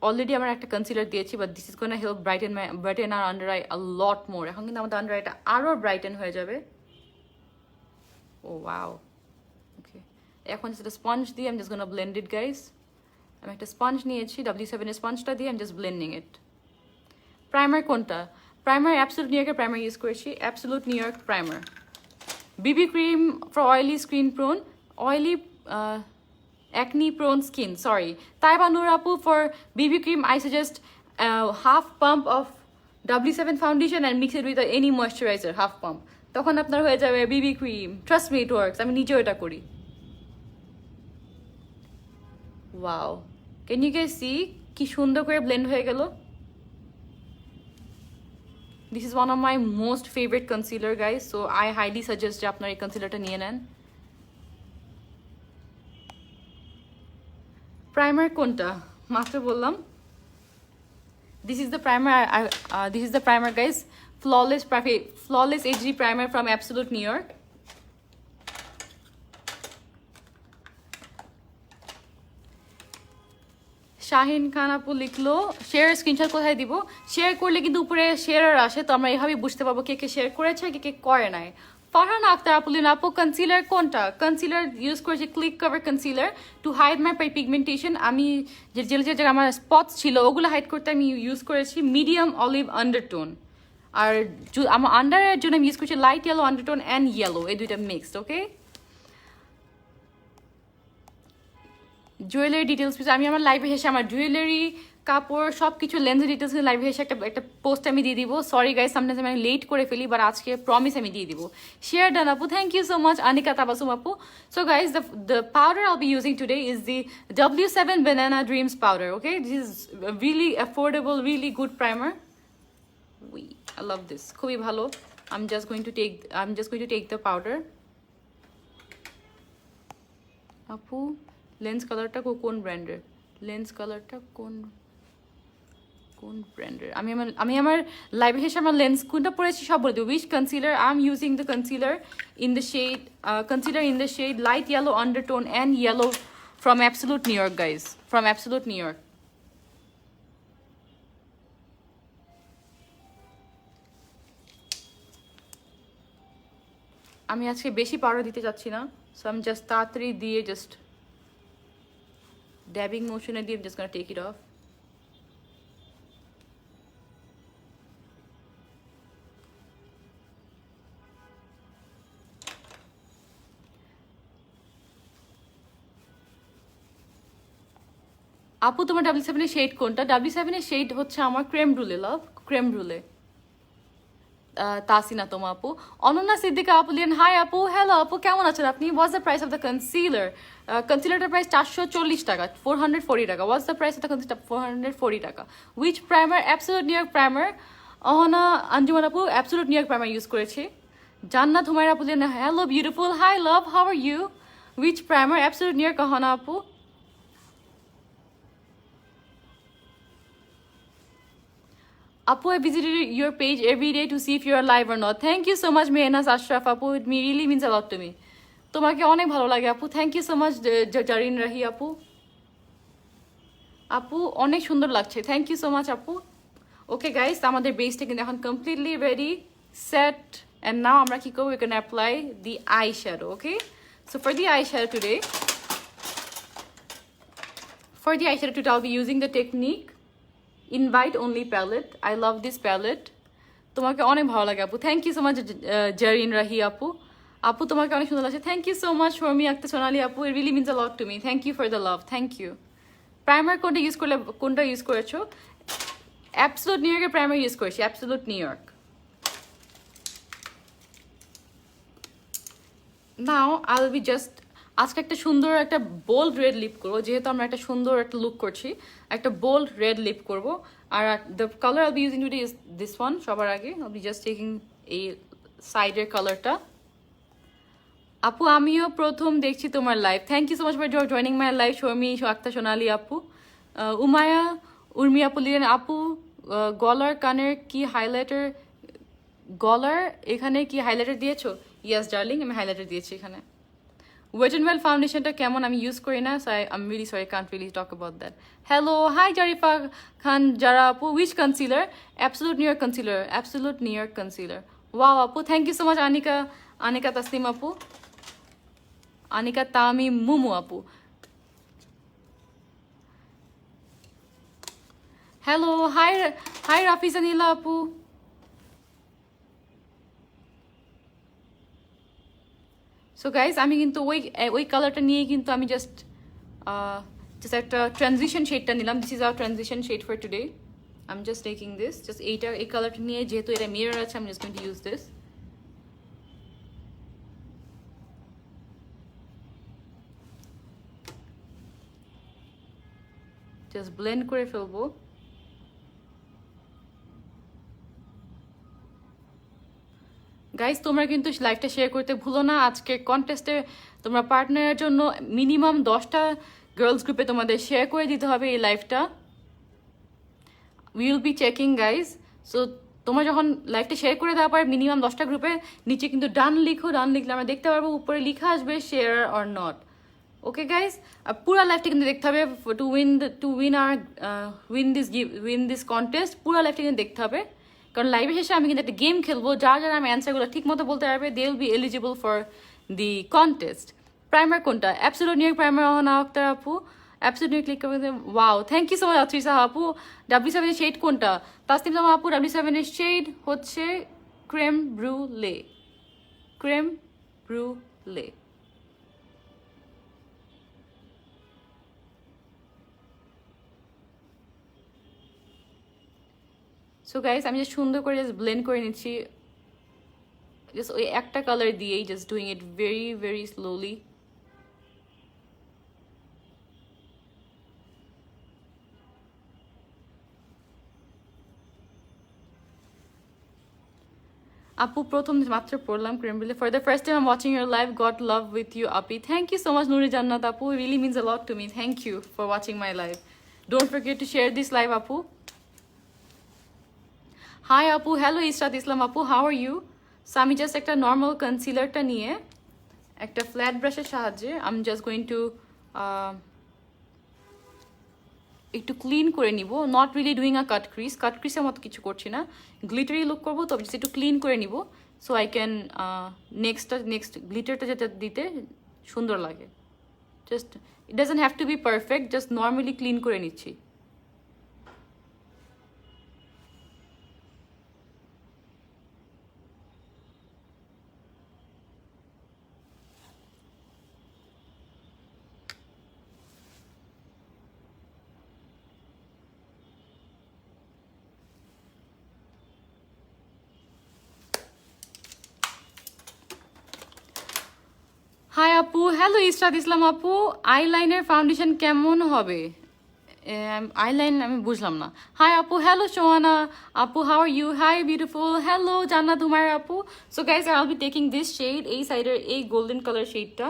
অলরেডি আমার একটা কনসিলার দিয়েছি, but this is gonna help brighten our under eye a lot more. এখন কিন্তু আমাদের আন্ডার আইটা আরও ব্রাইটেন হয়ে যাবে। ও ওয়াও, ওকে, এখন যেটা স্পঞ্জ দিয়ে আমি just gonna blend it guys. আমি একটা স্পঞ্জ নিয়েছি, W7 এর স্পঞ্জটা দিয়ে আমি জাস্ট ব্লেন্ডিং ইট। প্রাইমার কোনটা? প্রাইমার অ্যাবসোলুট নিউ ইয়র্কের প্রাইমার ইউজ করেছি, Absolute New York primer. BB cream for oily skin prone, oily acne prone skin, sorry. Taiba Noor Apu, for BB cream I suggest half pump of W7 foundation and mix it with any moisturizer, half pump. তখন আপনার হয়ে যাবে BB cream. Trust me, it works. আমি নিজেও এটা করি। Wow, can you guys see কি সুন্দর করে ব্লেন্ড হয়ে গেল? This is one of my most favorite concealer guys, so I highly suggest যে আপনার এই কনসিলারটা নিয়ে নেন। প্রাইমার কোনটা মাত্র বললাম? This is the primer. This is the primer guys, flawless HD primer from Absolute New York. Shahin Khan আপু লিখলো, শেয়ার স্ক্রিনশট কোথায় দিব? শেয়ার করলে কিন্তু উপরে শেয়ার আসে, তো আমরা এইভাবেই বুঝতে পারবো কে কে শেয়ার করেছে, কে কে করে নাই। ফারহান আক্তার আপু লিন আপু কনসিলার কোনটা কনসিলার ইউজ করেছি click cover concealer to hide my pigmentation আমি যে জায়গায় আমার স্পটস ছিল ওগুলো হাইড করতে আমি ইউজ করেছি মিডিয়াম অলিভ আন্ডারটোন আর আমার আন্ডারের জন্য আমি ইউজ করছি light yellow undertone and yellow এই দুইটা মিক্সড ওকে জুয়েলারি ডিটেলস আমি আমার লাইভে এসে আমার জুয়েলারি কাপড় সব কিছু লেন্সের ডিটেলস লাইভে এসে একটা পোস্ট আমি দিয়ে দিব সরি গাইস সামটাইমস আমি লেট করে ফেলি বাট আজকে প্রমিস আমি দিয়ে দিব শেয়ার ডান আপু thank you so much Anika Tabassum আপু so guys the powder I'll be using today is the W7 Banana Dreams powder okay this is a really affordable really good primer I love this খুবই ভালো I'm just going to take the powder আপু lens কালারটা কোন ব্র্যান্ডের lens কালারটা কোন ব্র্যান্ডের আমি আমার লাইভে এসে আমার লেন্স কোনটা পরেছি সব বলে দেবো which concealer I am using the concealer in the shade light yellow undertone and yellow from Absolute New York guys from Absolute New York আমি আজকে বেশি পাউডার দিতে চাচ্ছি না সো আমি জাস্ট তাড়াতাড়ি দিয়ে just dabbing motion and I'm just gonna take it off আপু তোমার W7 এর শেড কোনটা W7 এর শেড হচ্ছে আমার ক্রেম ব্রুলে লাভ ক্রেম ব্রুলে তাসিনা তোমা আপু অনন্যা সিদ্দিকা আপু লিন হাই আপু হ্যালো আপু কেমন আছেন আপনি what's the price of the concealer কনসিলারটার প্রাইস 440 টাকা 440 টাকা what's the price of the concealer 440 টাকা which primer Absolute New York primer Ahona Anjuman আপু Absolute New York primer use করেছি জান্নাত হুমায়রা আপু লিন hello beautiful hi love how are you which primer Absolute New York Ahona আপু Apu, I visited your page every day to see if you are live or not. Thank you so much, Mehenas Ashraf. Apu, it really means a lot to me. তোমাকে অনেক ভালো লাগে আপু thank you so much Zarin Rahi আপু আপু অনেক সুন্দর লাগছে থ্যাংক ইউ সো মাচ আপু ওকে গাইস আমাদের বেসটা কিন্তু এখন completely ready set and now আমরা কি করবো we can apply the eye shadow okay so for the eye shadow today I'll be using the technique invite only palette I love this palette তোমাকে অনেক ভালো লাগে আপু thank you so much Zarin Rahi আপু আপু তোমাকে অনেক সুন্দর লাগছে thank you so much Sharmi Akter Sonali আপু it really means a lot to me thank you for the love thank you primer কোনটা ইউজ করেছো অ্যাবসোলুট নিউ ইয়র্কের প্রাইমার ইউজ করেছি Absolute New York now I will be just আজকে একটা সুন্দর একটা bold red lip করবো যেহেতু আমরা একটা সুন্দর একটা লুক করছি একটা বোল্ড রেড লিপ করবো are the colour I be using today is this one সবার আগে আই বি জাস্ট টেকিং এই সাইডের কালারটা আপু আমিও প্রথম দেখছি তোমার live thank you so much for joining my live Sharmi Akter Sonali আপু উমায়া উর্মি আপু লিলেন আপু গলার কানের কি হাইলাইটার গলার এখানে কি হাইলাইটার দিয়েছো ইয়াস ডার্লিং আমি হাইলাইটার দিয়েছি এখানে Wet n Well ফাউন্ডেশনটা কেমন আমি ইউজ করি না so I'm really sorry I can't really talk about that hello hi Jarifa Khan Jara apu which concealer absolute New York concealer wow apu thank you so much Anika Taslim apu Anika Tami Mumu apu hello hi Rafi Sanila apu so guys আমি কিন্তু ওই কালারটা নিয়ে কিন্তু আমি জাস্ট একটা transition শেডটা নিলাম this is our transition shade for today I am just taking this just এই কালারটা নিয়ে যেহেতু এটা মিরর আছে আমি just going to use this just blend করে ফেলবো গাইজ তোমরা কিন্তু লাইভটা শেয়ার করতে ভুলো না আজকে কন্টেস্টে তোমরা পার্টনারের জন্য মিনিমাম 10টা গার্লস গ্রুপে তোমাদের শেয়ার করে দিতে হবে এই লাইভটা will be checking guys so তোমরা যখন লাইভটা শেয়ার করে দেওয়ার পর মিনিমাম 10টা গ্রুপে নিচে কিন্তু ডান লিখলে আমরা দেখতে পারবো উপরে লেখা আসবে share or not okay guys পুরো লাইভটা কিন্তু দেখতে হবে টু উইন দিস কন্টেস্ট পুরো লাইভটা কিন্তু দেখতে হবে কারণ লাইভে শেষে আমি কিন্তু একটা গেম খেলবো, যারা আমি অ্যান্সারগুলো ঠিক মতো বলতে পারবে they will be eligible for the contest. Primer কোনটা? Absolute New primer Ahona Akter আপু, অ্যাবসোলিউট নিউ ক্লিক করবে। Wow, thank you so much Atrisa আপু। W7 এর শেড কোনটা? তাসনিম জামা আপু, W7 এর শেড হচ্ছে ক্রেম ব্রুলে, ক্রেম ব্রুলে। সো গাইস আমি জাস্ট সুন্দর করে জাস্ট ব্লেন্ড করে নিচ্ছি, জাস্ট ওই একটা কালার দিয়েই, just doing it very very slowly. আপু প্রথম মাত্র পড়লাম ক্রেমবিলে for the first time I am watching your live, God love with you আপি। Thank you so much Nuri Jannat আপু, really means a lot to me, thank you for watching my live. Don't forget to share this live আপু। Hi আপু, hello Israt Islam আপু, how are you? So আমি জাস্ট একটা normal কনসিলারটা নিয়ে একটা ফ্ল্যাট ব্রাশের সাহায্যে আমি জাস্ট গোয়িং টু একটু ক্লিন করে নিব, নট রিলি ডুইং আ কাট ক্রিসের মতো কিছু করছি না, গ্লিটারি লুক করবো, তবে জাস্ট একটু ক্লিন করে নিব সো আই ক্যান নেক্সট গ্লিটারটা যেটা দিতে সুন্দর লাগে। Just it doesn't have to be perfect, just normally clean করে নিচ্ছি। হাই আপু, হ্যালো ইসরাত ইসলাম আপু, আইলাইনের ফাউন্ডেশন কেমন হবে? আইলাইন আমি বুঝলাম না। হাই আপু, হ্যালো সোহানা আপু, how are you? Hi beautiful, hello Jannat Umar আপু। So guys I will be taking this shade, এই সাইডের এই গোল্ডেন কালার শেডটা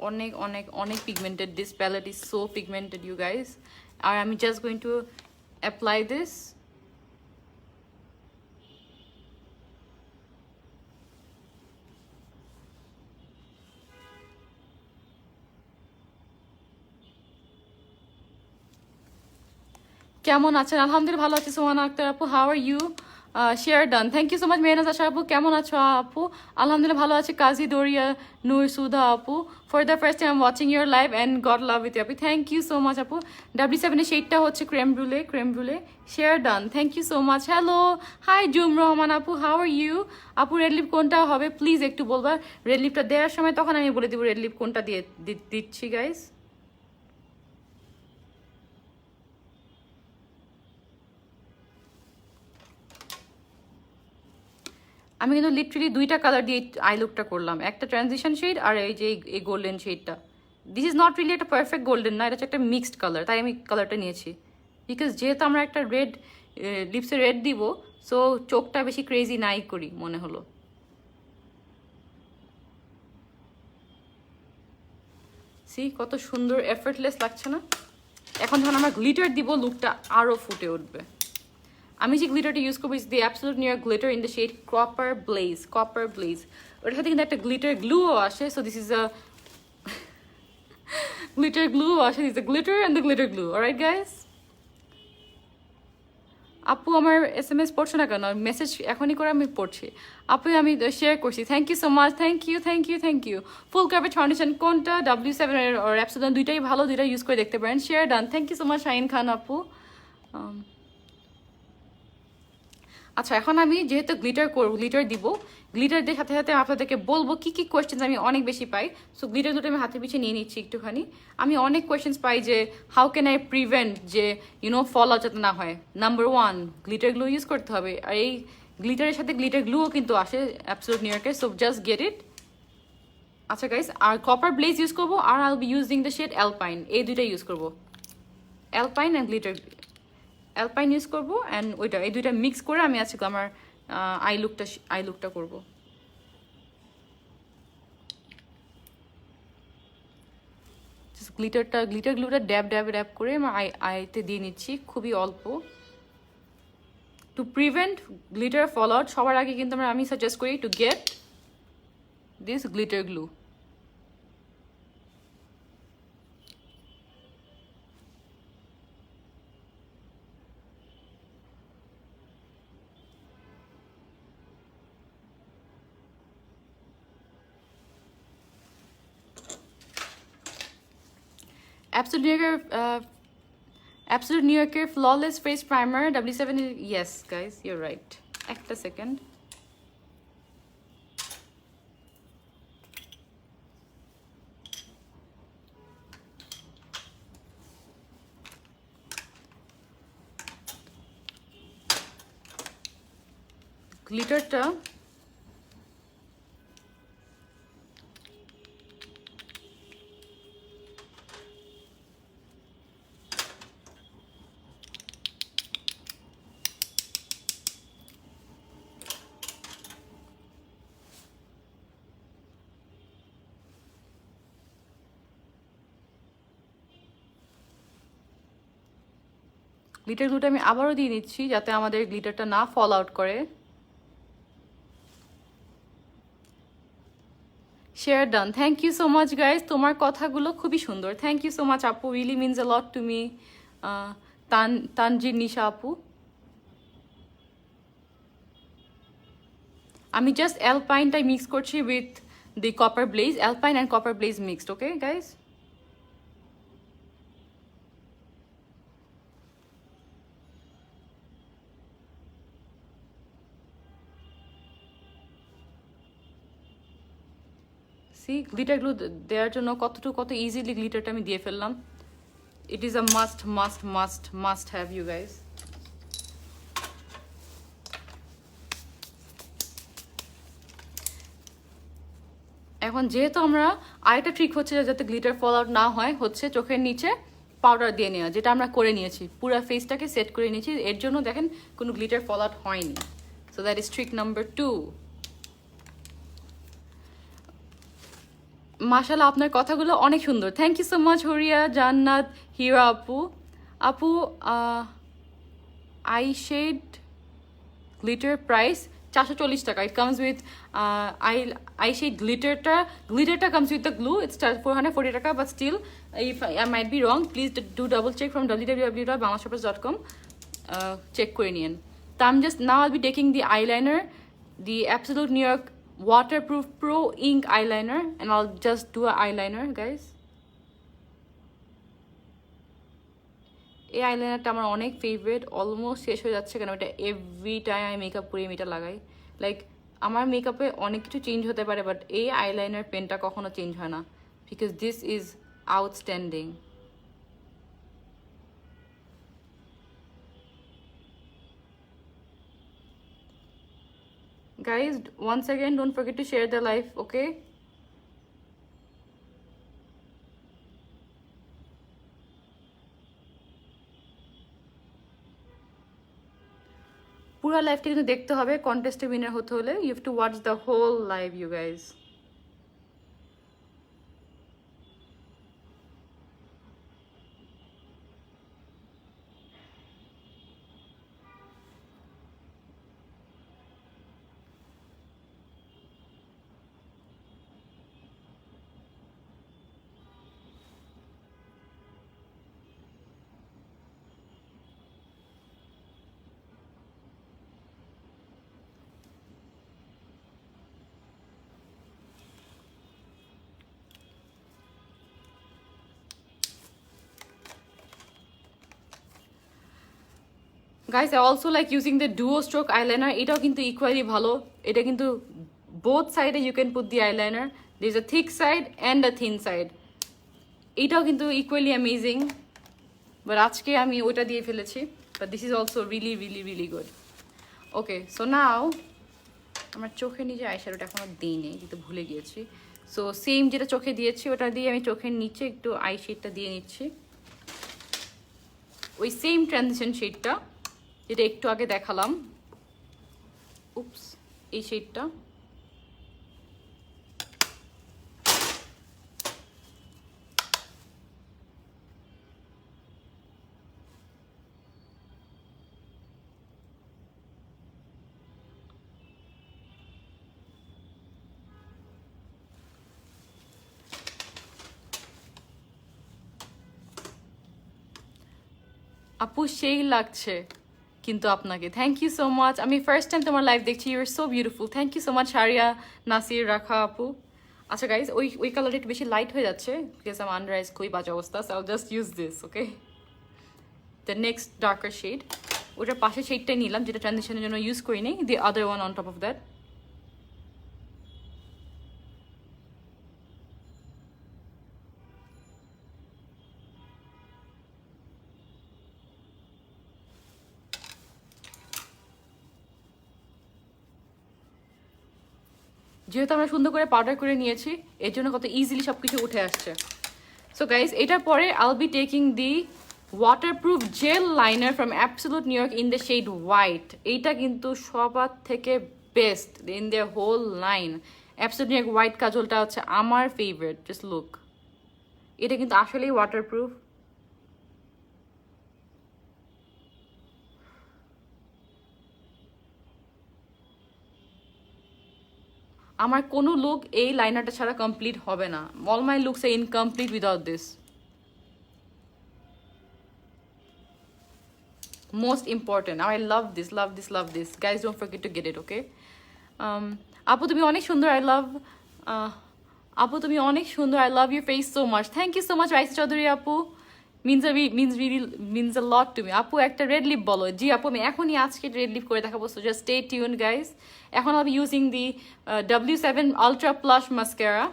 অনেক অনেক অনেক pigmented, this palette is so pigmented you guys. আর আমি just going to apply this. কেমন আছেন? আলহামদুলিল্লাহ ভালো আছি সোহানা আক্তার আপু, how are you? Share done, thank you so much Mehnaz Asha আপু, কেমন আছো আপু? আলহামদুলিল্লাহ ভালো আছে। কাজী দরিয়া নূর সুধা আপু, for the first time I am watching your live and God love with you আপু, থ্যাংক ইউ সো মাচ আপু। W7 এর শেডটা হচ্ছে creme brulee, share done, thank you so much. Hello, hi Jum Rahman আপু, হাউ আর ইউ? আপু red lip কোনটা হবে please একটু বলবা, রেড লিপটা দেওয়ার সময় তখন আমি বলে দিব রেড লিপ কোনটা দিয়ে দিচ্ছি গাইস। আমি কিন্তু লিটারেলি দুইটা কালার দিয়ে আই লুকটা করলাম, একটা ট্রানজিশন শেড আর এই যে এই গোল্ডেন শেডটা। দিস ইজ নট রিয়েলি একটা পারফেক্ট গোল্ডেন না, এটা হচ্ছে একটা মিক্সড কালার, তাই আমি কালারটা নিয়েছি। বিকজ যেহেতু আমরা একটা রেড লিপসে রেড দিব, সো চোখটা বেশি ক্রেজি নাই করি মনে হলো। সি কত সুন্দর এফর্টলেস লাগছে না? এখন যখন আমরা গ্লিটার দিব লুকটা আরও ফুটে উঠবে। আমি যে গ্লিটারটা ইউজ করবো is the absolute near glitter in the shade copper blaze. ওটার সাথে কিন্তু একটা গ্লিটার গ্লুও আসে, so this is a glitter glue আসে, this the glitter and the glitter glue, alright guys? আপু আমার SMS পড়ছো না কেন? মেসেজ এখনই করে আমি পড়ছি। আপু আমি শেয়ার করছি, thank you so much, thank you. Full coverage foundation কোনটা? W7 এর অ্যাপসোলন, দুইটাই ভালো, দুইটা ইউজ করে দেখতে পারেন। Share done, thank you so much Shahin Khan আপু। আচ্ছা এখন আমি যেহেতু গ্লিটার দিব, গ্লিটারদের সাথে সাথে আপনাদেরকে বলবো কি কি কোয়েশ্চেন্স আমি অনেক বেশি পাই। সো গ্লিটার দুটো আমি হাতে পিছিয়ে নিয়ে নিচ্ছি একটুখানি। আমি অনেক কোয়েশ্চেন্স পাই যে হাউ ক্যান আই প্রিভেন্ট যে ফল আউট যাতে না হয়। নাম্বার 1 গ্লিটার গ্লু ইউজ করতে হবে, আর এই গ্লিটারের সাথে গ্লিটার গ্লুও কিন্তু আসে অ্যাবসোলিউট নিউ ইয়র্কে, সো জাস্ট গেট ইট। আচ্ছা গাইস, আর কপার ব্লেজ ইউজ করবো, আর I will be using the shade alpine, এই দুইটা ইউজ করবো, alpine and glitter. Alpine use করবো অ্যান্ড ওইটা, এই দুইটা মিক্স করে আমি আজকে আমার আই লুকটা করবো। গ্লিটার গ্লুটা ড্যাব করে আমার আইতে দিয়ে নিচ্ছি খুবই অল্প, to prevent glitter fall out. সবার আগে কিন্তু আমি সাজেস্ট করি to get this glitter glue. Absolute New Yorker, Absolute New Yorker Flawless Face Primer W7. Yes, guys, you're right. একটা second. গ্লিটারটা গ্লিটার গ্লুটা আমি আবারও দিয়ে নিচ্ছি যাতে আমাদের গ্লিটারটা না ফল আউট করে। Share done, thank you so much guys, তোমার কথাগুলো খুবই সুন্দর, থ্যাংক ইউ সো মাচ আপু, really means a lot to me. Tanzir Nisha আপু, আমি জাস্ট অ্যালপাইনটাই মিক্স করছি with the copper blaze, alpine and copper blaze mixed, okay guys. See glitter glue দেওয়ার জন্য কত ইজিলি গ্লিটারটা আমি দিয়ে ফেললাম। ইট is a must must must must have you guys. এখন যেহেতু আমরা আরেকটা ট্রিক হচ্ছে যাতে গ্লিটার ফল আউট না হয় হচ্ছে চোখের নিচে পাউডার দিয়ে নেওয়া, যেটা আমরা করে নিয়েছি, পুরো ফেসটাকে সেট করে নিয়েছি, এর জন্য দেখেন কোনো গ্লিটার ফল আউট হয়নি। So that is trick number 2। মাশাআল্লাহ আপনার কথাগুলো অনেক সুন্দর, থ্যাংক ইউ সো মাচ হরিয়া জান্নাত হিরা আপু। আপু আই শেড গ্লিটার প্রাইস 440 টাকা, it comes with eye shade গ্লিটারটা comes with the glue, it's 440 টাকা, but still if I might be wrong please do double check from www.banglashoppers.com, check করে নিন। তো আমি just now I'll be taking the eyeliner, the Absolute New York Waterproof Pro Ink Eyeliner, and I'll just do an eyeliner, guys. এই আইলাইনারটা আমার অনেক favourite, almost শেষ হয়ে যাচ্ছে কেন এটা এভরি টাইম আমি মেকআপ করি আমি এটা লাগাই। লাইক আমার মেকআপে অনেক কিছু চেঞ্জ হতে পারে বাট এই আইলাইনার পেনটা কখনো চেঞ্জ হয় না, because this is outstanding. Guys, once again, don't forget to share the live, okay? পুরো লাইভটা কিন্তু দেখতে হবে কন্টেস্টে উইনার হতে হলে, you have to watch the whole live you guys. Guys, I also like using the duo stroke eyeliner. এটাও কিন্তু equally ভালো, এটা কিন্তু both side you can put the eyeliner, there's a thick side and a thin side, এটাও কিন্তু equally amazing, but আজকে আমি ওটা দিয়ে ফেলেছি, but this is also really really really good. Okay, so now আমার চোখের নিচে আইশ্যাডোটা এখনো দিইনি, কিন্তু ভুলে গিয়েছি, সো সেম যেটা চোখে দিয়েছি ওটা দিয়ে আমি চোখের নিচে একটু আই শেডটা দিয়ে নিচ্ছি, ওই সেম ট্রানজিশন শেডটা যেটা একটু আগে দেখালাম, উপস এই শেডটা। আপু সেই লাগছে কিন্তু আপনাকে, থ্যাংক ইউ সো মাচ, আমি ফার্স্ট টাইম তোমার লাইভ দেখছি, you are so beautiful, thank you so much. Hariya Nasir Rakha আপু, আচ্ছা গাইজ, ওই কালারটা একটু বেশি লাইট হয়ে যাচ্ছে বিকজ আমার আন্ডার আইজ খুবই বাজে অবস্থা, so I'll just use this. Okay, the next darker shade, ওটার পাশে শেডটাই নিলাম যেটা ট্রানজিশনের জন্য ইউজ করি নি, the other one on top of that. যেহেতু আমরা সুন্দর করে পাউডার করে নিয়েছি, এর জন্য কত ইজিলি সব কিছু উঠে আসছে। সো গাইজ, এটার পরে I'll be taking the waterproof gel liner from Absolute New York in the shade white. এইটা কিন্তু সবার থেকে best in the whole line. Absolute New York white কাজলটা হচ্ছে আমার ফেভারিট। জাস্ট লুক, এটা কিন্তু আসলেই ওয়াটারপ্রুফ। আমার কোনো লুক এই লাইনারটা ছাড়া কমপ্লিট হবে না। All my looks are incomplete without this. Most important, I love this, love this, love this. Guys, don't forget to get it, okay? আপু তুমি অনেক সুন্দর, I love আপু তুমি অনেক সুন্দর, I love your face so much. Thank you so much Raisa Chowdhury আপু, means a lot to me. আপু একটা রেড লিপ বলো। জি আপু, আমি এখনই আজকে রেড লিপ করে দেখাবো, so just stay tuned guys. এখন I'll be using the W7 Ultra Plush Mascara.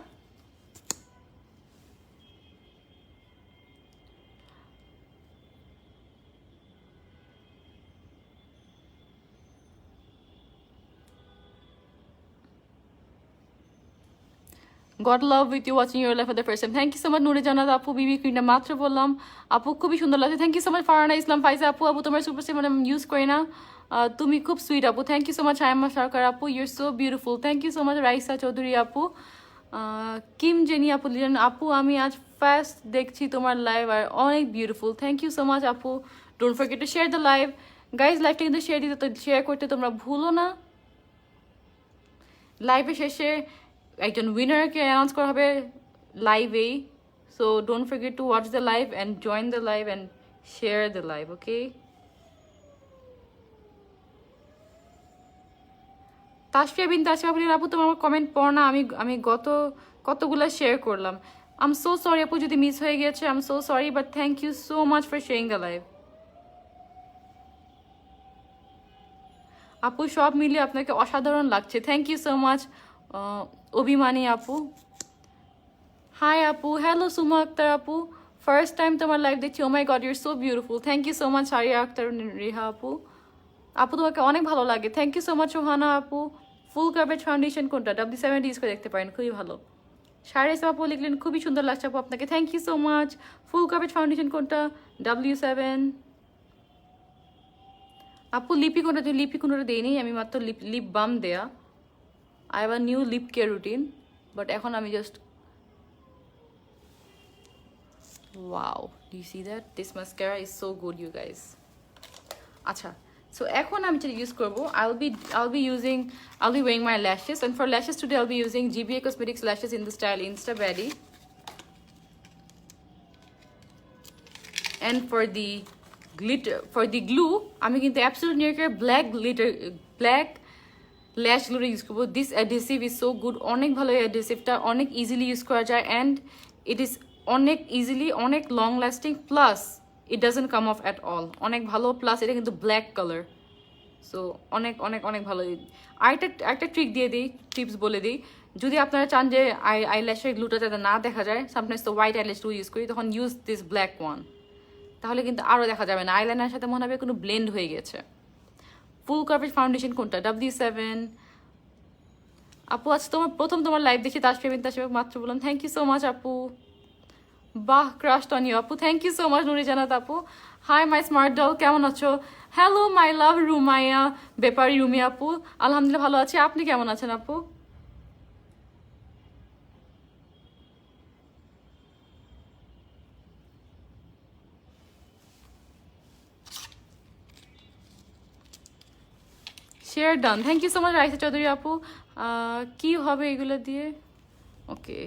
God love with you watching your life for the first time. Thank you so much Nure Jannat আপু, বিবি ক্রিমটা মাত্র বললাম আপু খুবই সুন্দর লাগছে। Thank you so much Farhana Islam Faiza আপু, আপু তোমার সুপার মানে ইউজ করি না, তুমি খুব সুইট আপু। Thank you so much Hayamma Sarkar আপু, your so beautiful. Thank you so much Raisa Chowdhury আপু, কিম জেনি আপু লিজন আপু, আমি আজ ফার্স্ট দেখছি তোমার লাইভ আর অনেক beautiful. Thank you so much আপু। Don't forget to share the live guys, লাইভটা কিন্তু শেয়ার করতে তোমরা ভুলো না। লাইভের শেষে একজন উইনারকে অ্যানাউন্স করা হবে লাইভেই, so don't forget to watch the live and join the live and share the live, okay? Tasfia Bin Tasfia আপু, তোমার কমেন্ট পড় না, আমি কতগুলো শেয়ার করলাম। আই এম সো সরি আপু যদি মিস হয়ে গেছে, I am so sorry, but thank you so much for sharing the live. আপু সব মিলিয়ে আপনাকে অসাধারণ লাগছে। থ্যাংক ইউ সো মাচ অভিমানী আপু। হাই আপু, হ্যালো সুমা আক্তার আপু, ফার্স্ট টাইম তোমার লাইভ দেখছি। Oh my god, your so beautiful. Thank you so much Sariya Akter Riha আপু, আপু তোমাকে অনেক ভালো লাগে। Thank you so much Sohana আপু। ফুল কাভারেজ ফাউন্ডেশন কোনটা? W7 ইউজ করে দেখতে পারেন, খুবই ভালো। সারিস আপু লিখলেন খুবই সুন্দর লাগছে আপু আপনাকে, thank you so much. Full coverage foundation কোনটা? W7 আপু। লিপি কোনটা? যে লিপি কোনটা দেয়নি আমি, মাত্র লিপ বাম দেয়া। I have a new lip care routine, but এখন আমি just wow, do you see that? This mascara is so good you guys. আচ্ছা, so এখন আমি যেটা ইউজ করবো, I'll be wearing my lashes, and for lashes today I'll be using GBA Cosmetics lashes in the style Insta Baddie. And for the glue আমি কিন্তু Absolute New Yorker black lash glue use করবো। This adhesive is so good, অনেক ভালো এই adhesiveটা, অনেক easily use করা যায়, and it is অনেক ইজিলি, অনেক long lasting, plus it doesn't come off at all. অনেক ভালো, প্লাস এটা কিন্তু ব্ল্যাক কালার, সো অনেক অনেক অনেক ভালো। একটা ট্রিক দিয়ে দিই, টিপস বলে দিই, যদি আপনারা চান যে আইল্যাশের গ্লুটা যাতে না দেখা যায়, সামটাইমস তো হোয়াইট আইল্যাশ গ্লু ইউজ করি, তখন ইউজ দিস ব্ল্যাক ওয়ান, তাহলে কিন্তু আরও দেখা যাবে না, আইলাইনারের সাথে মনে হবে কোনো ব্লেন্ড হয়ে গেছে। ফুল কাভারেজ ফাউন্ডেশন কোনটা? W7 আপু। আজ তোমার লাইভ দেখি, তাসফিয়া মাত্র বললাম। থ্যাংক ইউ সো মাচ আপু। বাহ, ক্রাশড অন ইউ আপু, থ্যাংক ইউ সো মাচ নুরি জানাত আপু। হাই মাই স্মার্ট ডল, কেমন আছো? হ্যালো মাই লাভ রুমাইয়া বেপারি রুমি আপু, আলহামদুলিল্লাহ ভালো আছি, আপনি কেমন আছেন আপু? Share done, thank you so much Raisa Chowdhury আপু। কি হবে এগুলো দিয়ে? ওকে,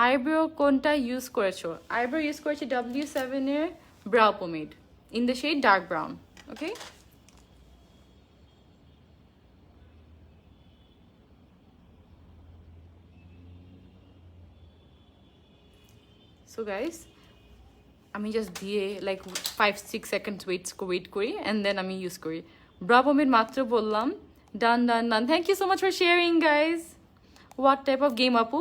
আইব্রো কোনটা ইউজ করেছো? আইব্রো ইউজ করেছি W7 এর brow pomade in the shade dark brown, okay? So guys আমি জাস্ট দিয়ে লাইক 5-6 সেকেন্ডস ওয়েট করি অ্যান্ড দেন আমি ইউজ করি। ব্রাভোমেড মাত্র বললাম, done done done. Thank you so much for sharing guys. What type of game আপু?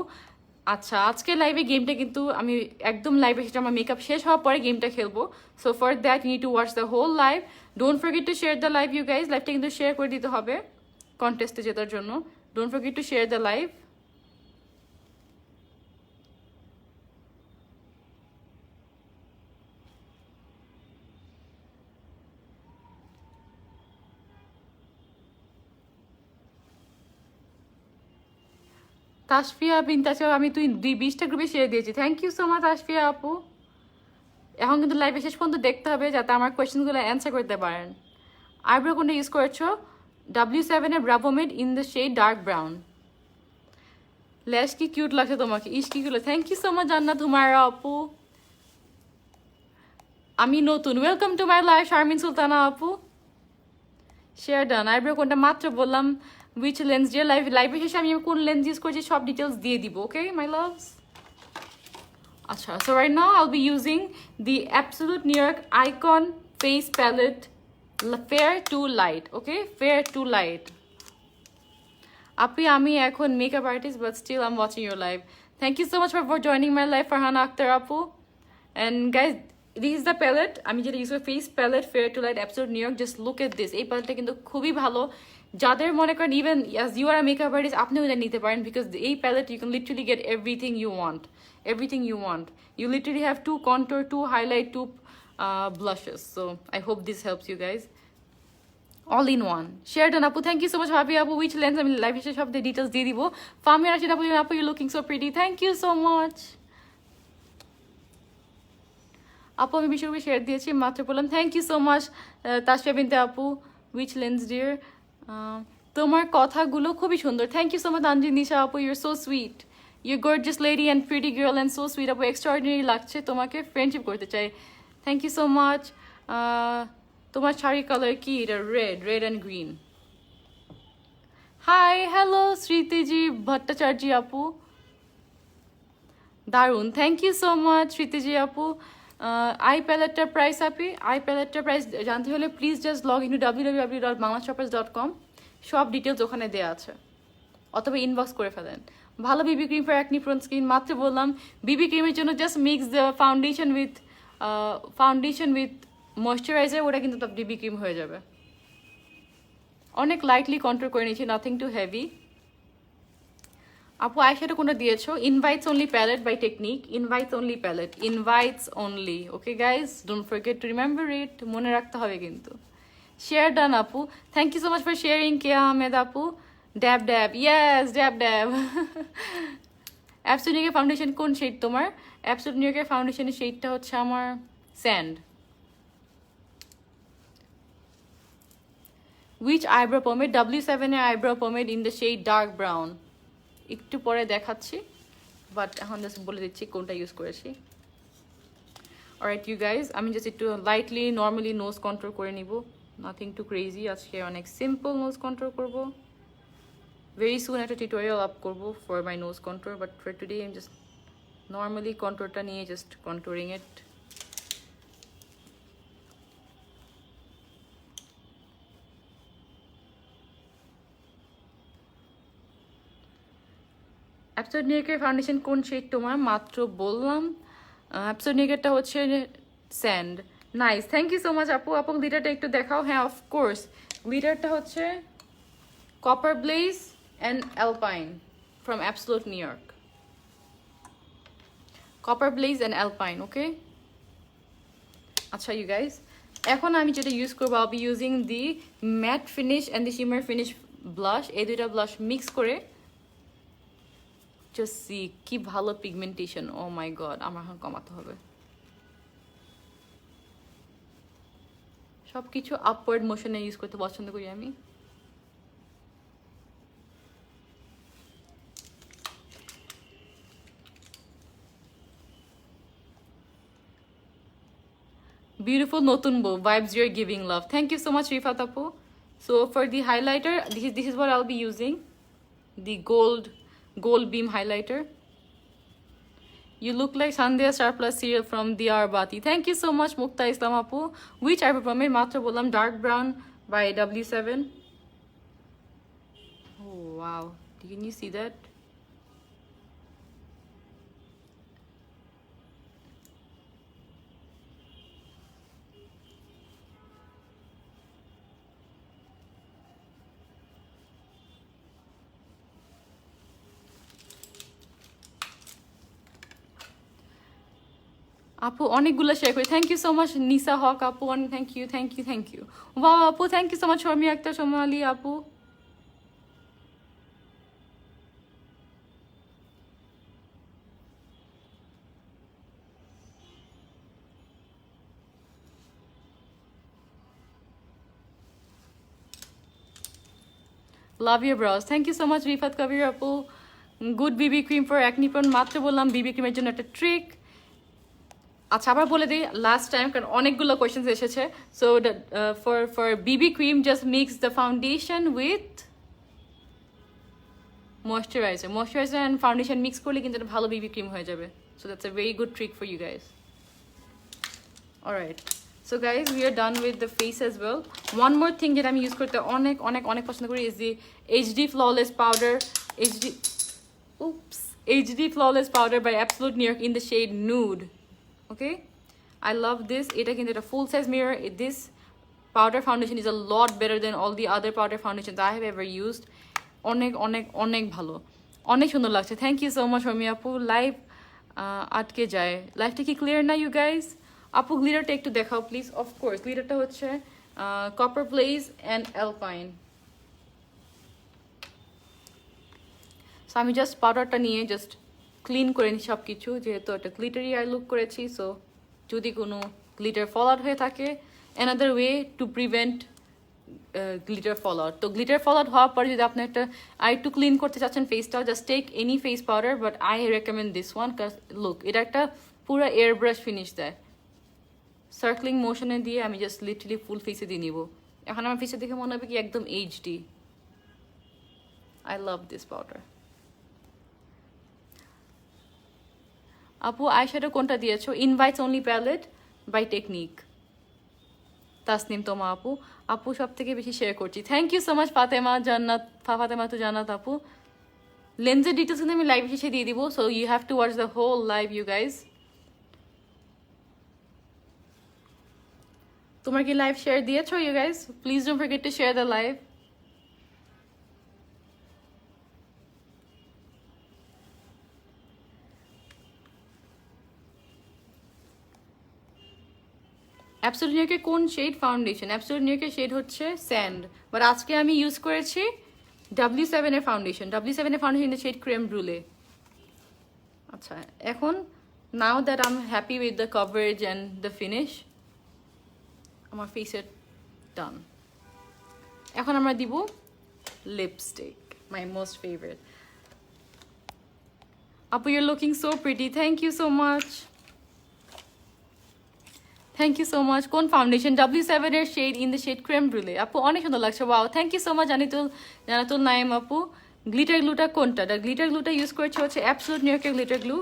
আচ্ছা, আজকে লাইভে গেমটা কিন্তু আমি একদম লাইভে সেটা আমার মেকআপ শেষ হওয়ার পরে গেমটা খেলবো। So for that you need to watch the whole live. Don't forget to share the live you guys. লাইভটা কিন্তু শেয়ার করে দিতে হবে কন্টেস্টে জেতার জন্য। Don't forget to share the live. Tasfia Bin Tasfia, আমি তুই 20টা গ্রুপে শেয়ার দিয়েছি। Thank you so much Tasfia আপু। এখন কিন্তু লাইভে শেষ পর্যন্ত দেখতে হবে যাতে আমার কোয়েশ্চেনগুলো অ্যান্সার করতে পারেন। আইব্রো কোনটা ইউজ করেছো? W7 এর brow pomade in the shade dark brown. Lash কি কিউট লাগছে তোমাকে, ইস কি cute. Thank you so much Jannat Humaira আপু। আমি নতুন, welcome to my life Sharmin Sultana আপু। শেয়ার ডান। আইব্রো কোনটা মাত্র বললাম। উইচ লেন্স দিয়ে লাইভে শেষে আমি কোন লেন্স ইউজ করছি সব ডিটেলস দিয়ে দিব। Okay my loves. আচ্ছা, so right now I'll be using the absolute New York icon face palette fair to light. Okay, fair to light. আপনি আমি এখন makeup artist but still I am watching your live. Thank you so much for joining my live Farhana Akter আপু। And guys this is the palette, আমি যেটা use করি face palette fair to light absolute New York. Just look at this. এই প্যালেটটা কিন্তু খুবই ভালো। যাদের মনে করেন even as you are makeup artist আপনিও এটা নিতে পারেন, বিকজ এই palette you can literally get everything you want. Everything you want. You literally have 2 contour, 2 highlight, 2 blushes. So I hope this helps you guys. All in one. Share done apu. Thank you so much Happy apu. Which lens I mean live shop the details দিয়ে দিব। Fami Rashid apu, you're looking so pretty. Thank you so much. আপু আমি বিশেষ করে share দিয়েছি মাত্র বললাম। Thank you so much Tasfia Binte আপু। Which lens dear? তোমার কথাগুলো খুবই সুন্দর। Thank you so much Anjin Nisha আপু, your so sweet. You gorgeous lady and pretty girl and so sweet আপু। এক্সট্রাঅর্ডিনারি লাগছে, তোমাকে ফ্রেন্ডশিপ করতে চাই। Thank you so much. তোমার শাড়ির কালার কি? এটা red and green. Hi hello Smritiji Bhattacharya আপু, দারুণ। Thank you so much Smritiji আপু। আই প্যালেটটার প্রাইস আপি, আই প্যালেটটার প্রাইস জানতে হলে please just log in to www.banglashoppers.com। সব ডিটেলস ওখানে দেওয়া আছে, অথবা ইনবক্স করে ফেলেন। ভালো BB cream for acne prone skin মাত্র বললাম। বিবি ক্রিমের জন্য just mix the foundation with moisturiser, ওটা কিন্তু তার বিবি ক্রিম হয়ে যাবে। অনেক লাইটলি কন্ট্রোল করে নিয়েছি, নাথিং টু হেভি। আপু আইশ্যাডো কোনটা দিয়েছো? Invites only palette by technique. Invites only palette, invites only. Okay guys, don't forget to remember it, মনে রাখতে হবে কিন্তু। শেয়ার ডান আপু। Thank you so much for sharing K Ahmed আপু। Dab dab, yes dab dab. Absolute নিউকের foundation কোন shade তোমার? Absolute নিউকের ফাউন্ডেশনের শেডটা হচ্ছে আমার sand. Which eyebrow pomade? W7 এর eyebrow pomade in the shade dark brown. একটু পরে দেখাচ্ছি, বাট এখন জাস্ট বলে দিচ্ছি কোনটা ইউজ করেছি। অলরাইট ইউ গাইজ, আমি জাস্ট একটু লাইটলি নর্মালি নোজ কন্ট্রোল করে নিব, নাথিং টু ক্রেজি। আজকে অনেক সিম্পল নোজ কন্ট্রোল করব। ভেরি সুন একটা টিউটোরিয়াল আপ করবো for my nose control, but for today আমি জাস্ট নর্মালি কন্ট্রোলটা নিয়ে জাস্ট কন্ট্রোলিং ইট। অ্যাবসোলিউট নিউকের ফাউন্ডেশন কোন শেড তোমার? মাত্র বললাম। অ্যাবসোলিউট নিউকেরটা হচ্ছে sand. Nice, thank you so much আপু। আপু গ্লিটারটা একটু দেখাও। হ্যাঁ অফকোর্স, গ্লিটারটা হচ্ছে copper blaze and alpine from absolute New York. Copper blaze and alpine. Okay আচ্ছা ইউ গাইজ, এখন আমি যেটা ইউজ করবো I'll be using the matte finish and the shimmer finish blush. এই দুইটা ব্লাশ মিক্স করে জাস্ট সি কি ভালো পিগমেন্টেশন। ও মাই গড, আমার এখন কমাতে হবে। সব কিছু আপওয়ার্ড মোশনে ইউজ করতে পছন্দ করি আমি। Beautiful নতুন বউ, vibes you're giving love. Thank you so much Rifat apu. So for the highlighter, this is what I'll be using, the gold beam highlighter. You look like Sandhya Star Plus serial from Diyarbati. Thank you so much, Mukta Islam Apu. Which eyebrow pomade? Matra bolam dark brown by W7. Oh wow, can you see that? আপু অনেকগুলো share করি thank you so much নিসা হক আপু অনেক thank you wow আপু thank you so much Sharmi Akter Somali আপু love your brows thank you so much Rifat Kabir আপু good Bibi cream for acne prawn মাত্র বললাম বিবি ক্রিমের জন্য একটা ট্রিক আচ্ছা আবার বলে দিই লাস্ট টাইম কারণ অনেকগুলো কোয়েশ্চেন্স এসেছে so for BB cream just mix the foundation with moisturiser and foundation mix করলে কিন্তু একটা ভালো বিবি ক্রিম হয়ে যাবে so that's a very good trick for you guys alright so guys we are done with the face as well one more thing যেটা আমি use করতে অনেক পছন্দ করি is the HD flawless powder HD flawless powder by Absolute New York in the shade nude okay I love this এটা কিন্তু এটা full size mirror this powder foundation is a lot better than all the other powder foundations I have ever used অনেক ভালো অনেক সুন্দর লাগছে thank you so much Romi আপু live আটকে যায় লাইভটা কি ক্লিয়ার না ইউ গাইজ আপু গ্লিটারটা একটু দেখাও প্লিজ অফকোর্স গ্লিটারটা হচ্ছে copper blaze and alpine so আমি জাস্ট পাউডারটা নিয়ে জাস্ট ক্লিন করে নিই সব কিছু যেহেতু একটা গ্লিটারি আই লুক করেছি সো যদি কোনো গ্লিটার ফল আউট হয়ে থাকে another way to prevent glitter fall out তো গ্লিটার ফল আউট হওয়ার পরে যদি আপনি একটা আই একটু ক্লিন করতে চাচ্ছেন ফেসটা just take any face powder but I recommend this one look এটা একটা পুরো এয়ার ব্রাশ ফিনিশ দেয় সার্কলিং মোশনে দিয়ে আমি জাস্ট লিটারলি ফুল ফেসে দিয়ে নিব এখন আমার ফেসে দেখে মনে হবে কি একদম HD I love this powder আপু আইশ্যাডো কোনটা দিয়েছো invites only palette by Technic Tasnim Toma আপু সব থেকে বেশি শেয়ার করছি thank you so much Fatema Jannat আপু লেন্সের ডিটেলস কিন্তু আমি লাইভ শেষে দিয়ে দিব so you have to watch the whole live you guys তোমার কি লাইভ শেয়ার দিয়েছো you guys please don't forget to share the live Absolute New ইয়র্কের কোন শেড ফাউন্ডেশন অ্যাবসোলিউট নিউ ইয়র্কের শেড হচ্ছে স্যান্ড বাট আজকে আমি ইউজ করেছি W7 এর ফাউন্ডেশন W7 এর foundation in the shade creme brulee আচ্ছা এখন now that I am happy with the coverage and the finish আমার ফেসের ডান এখন আমরা দিব লিপস্টিক মাই মোস্ট ফেভারিট আপু your looking so pretty thank you so much thank you so much কোন foundation W7 এর shade in the shade creme brulee আপু অনেক সুন্দর লাগছে wow thank you so much Jannatul Naim আপু গ্লিটার গ্লুটা কোনটা গ্লিটার গ্লুটা ইউজ করেছে হচ্ছে অ্যাবসোলিউট নিউ ইয়র্কের glitter glue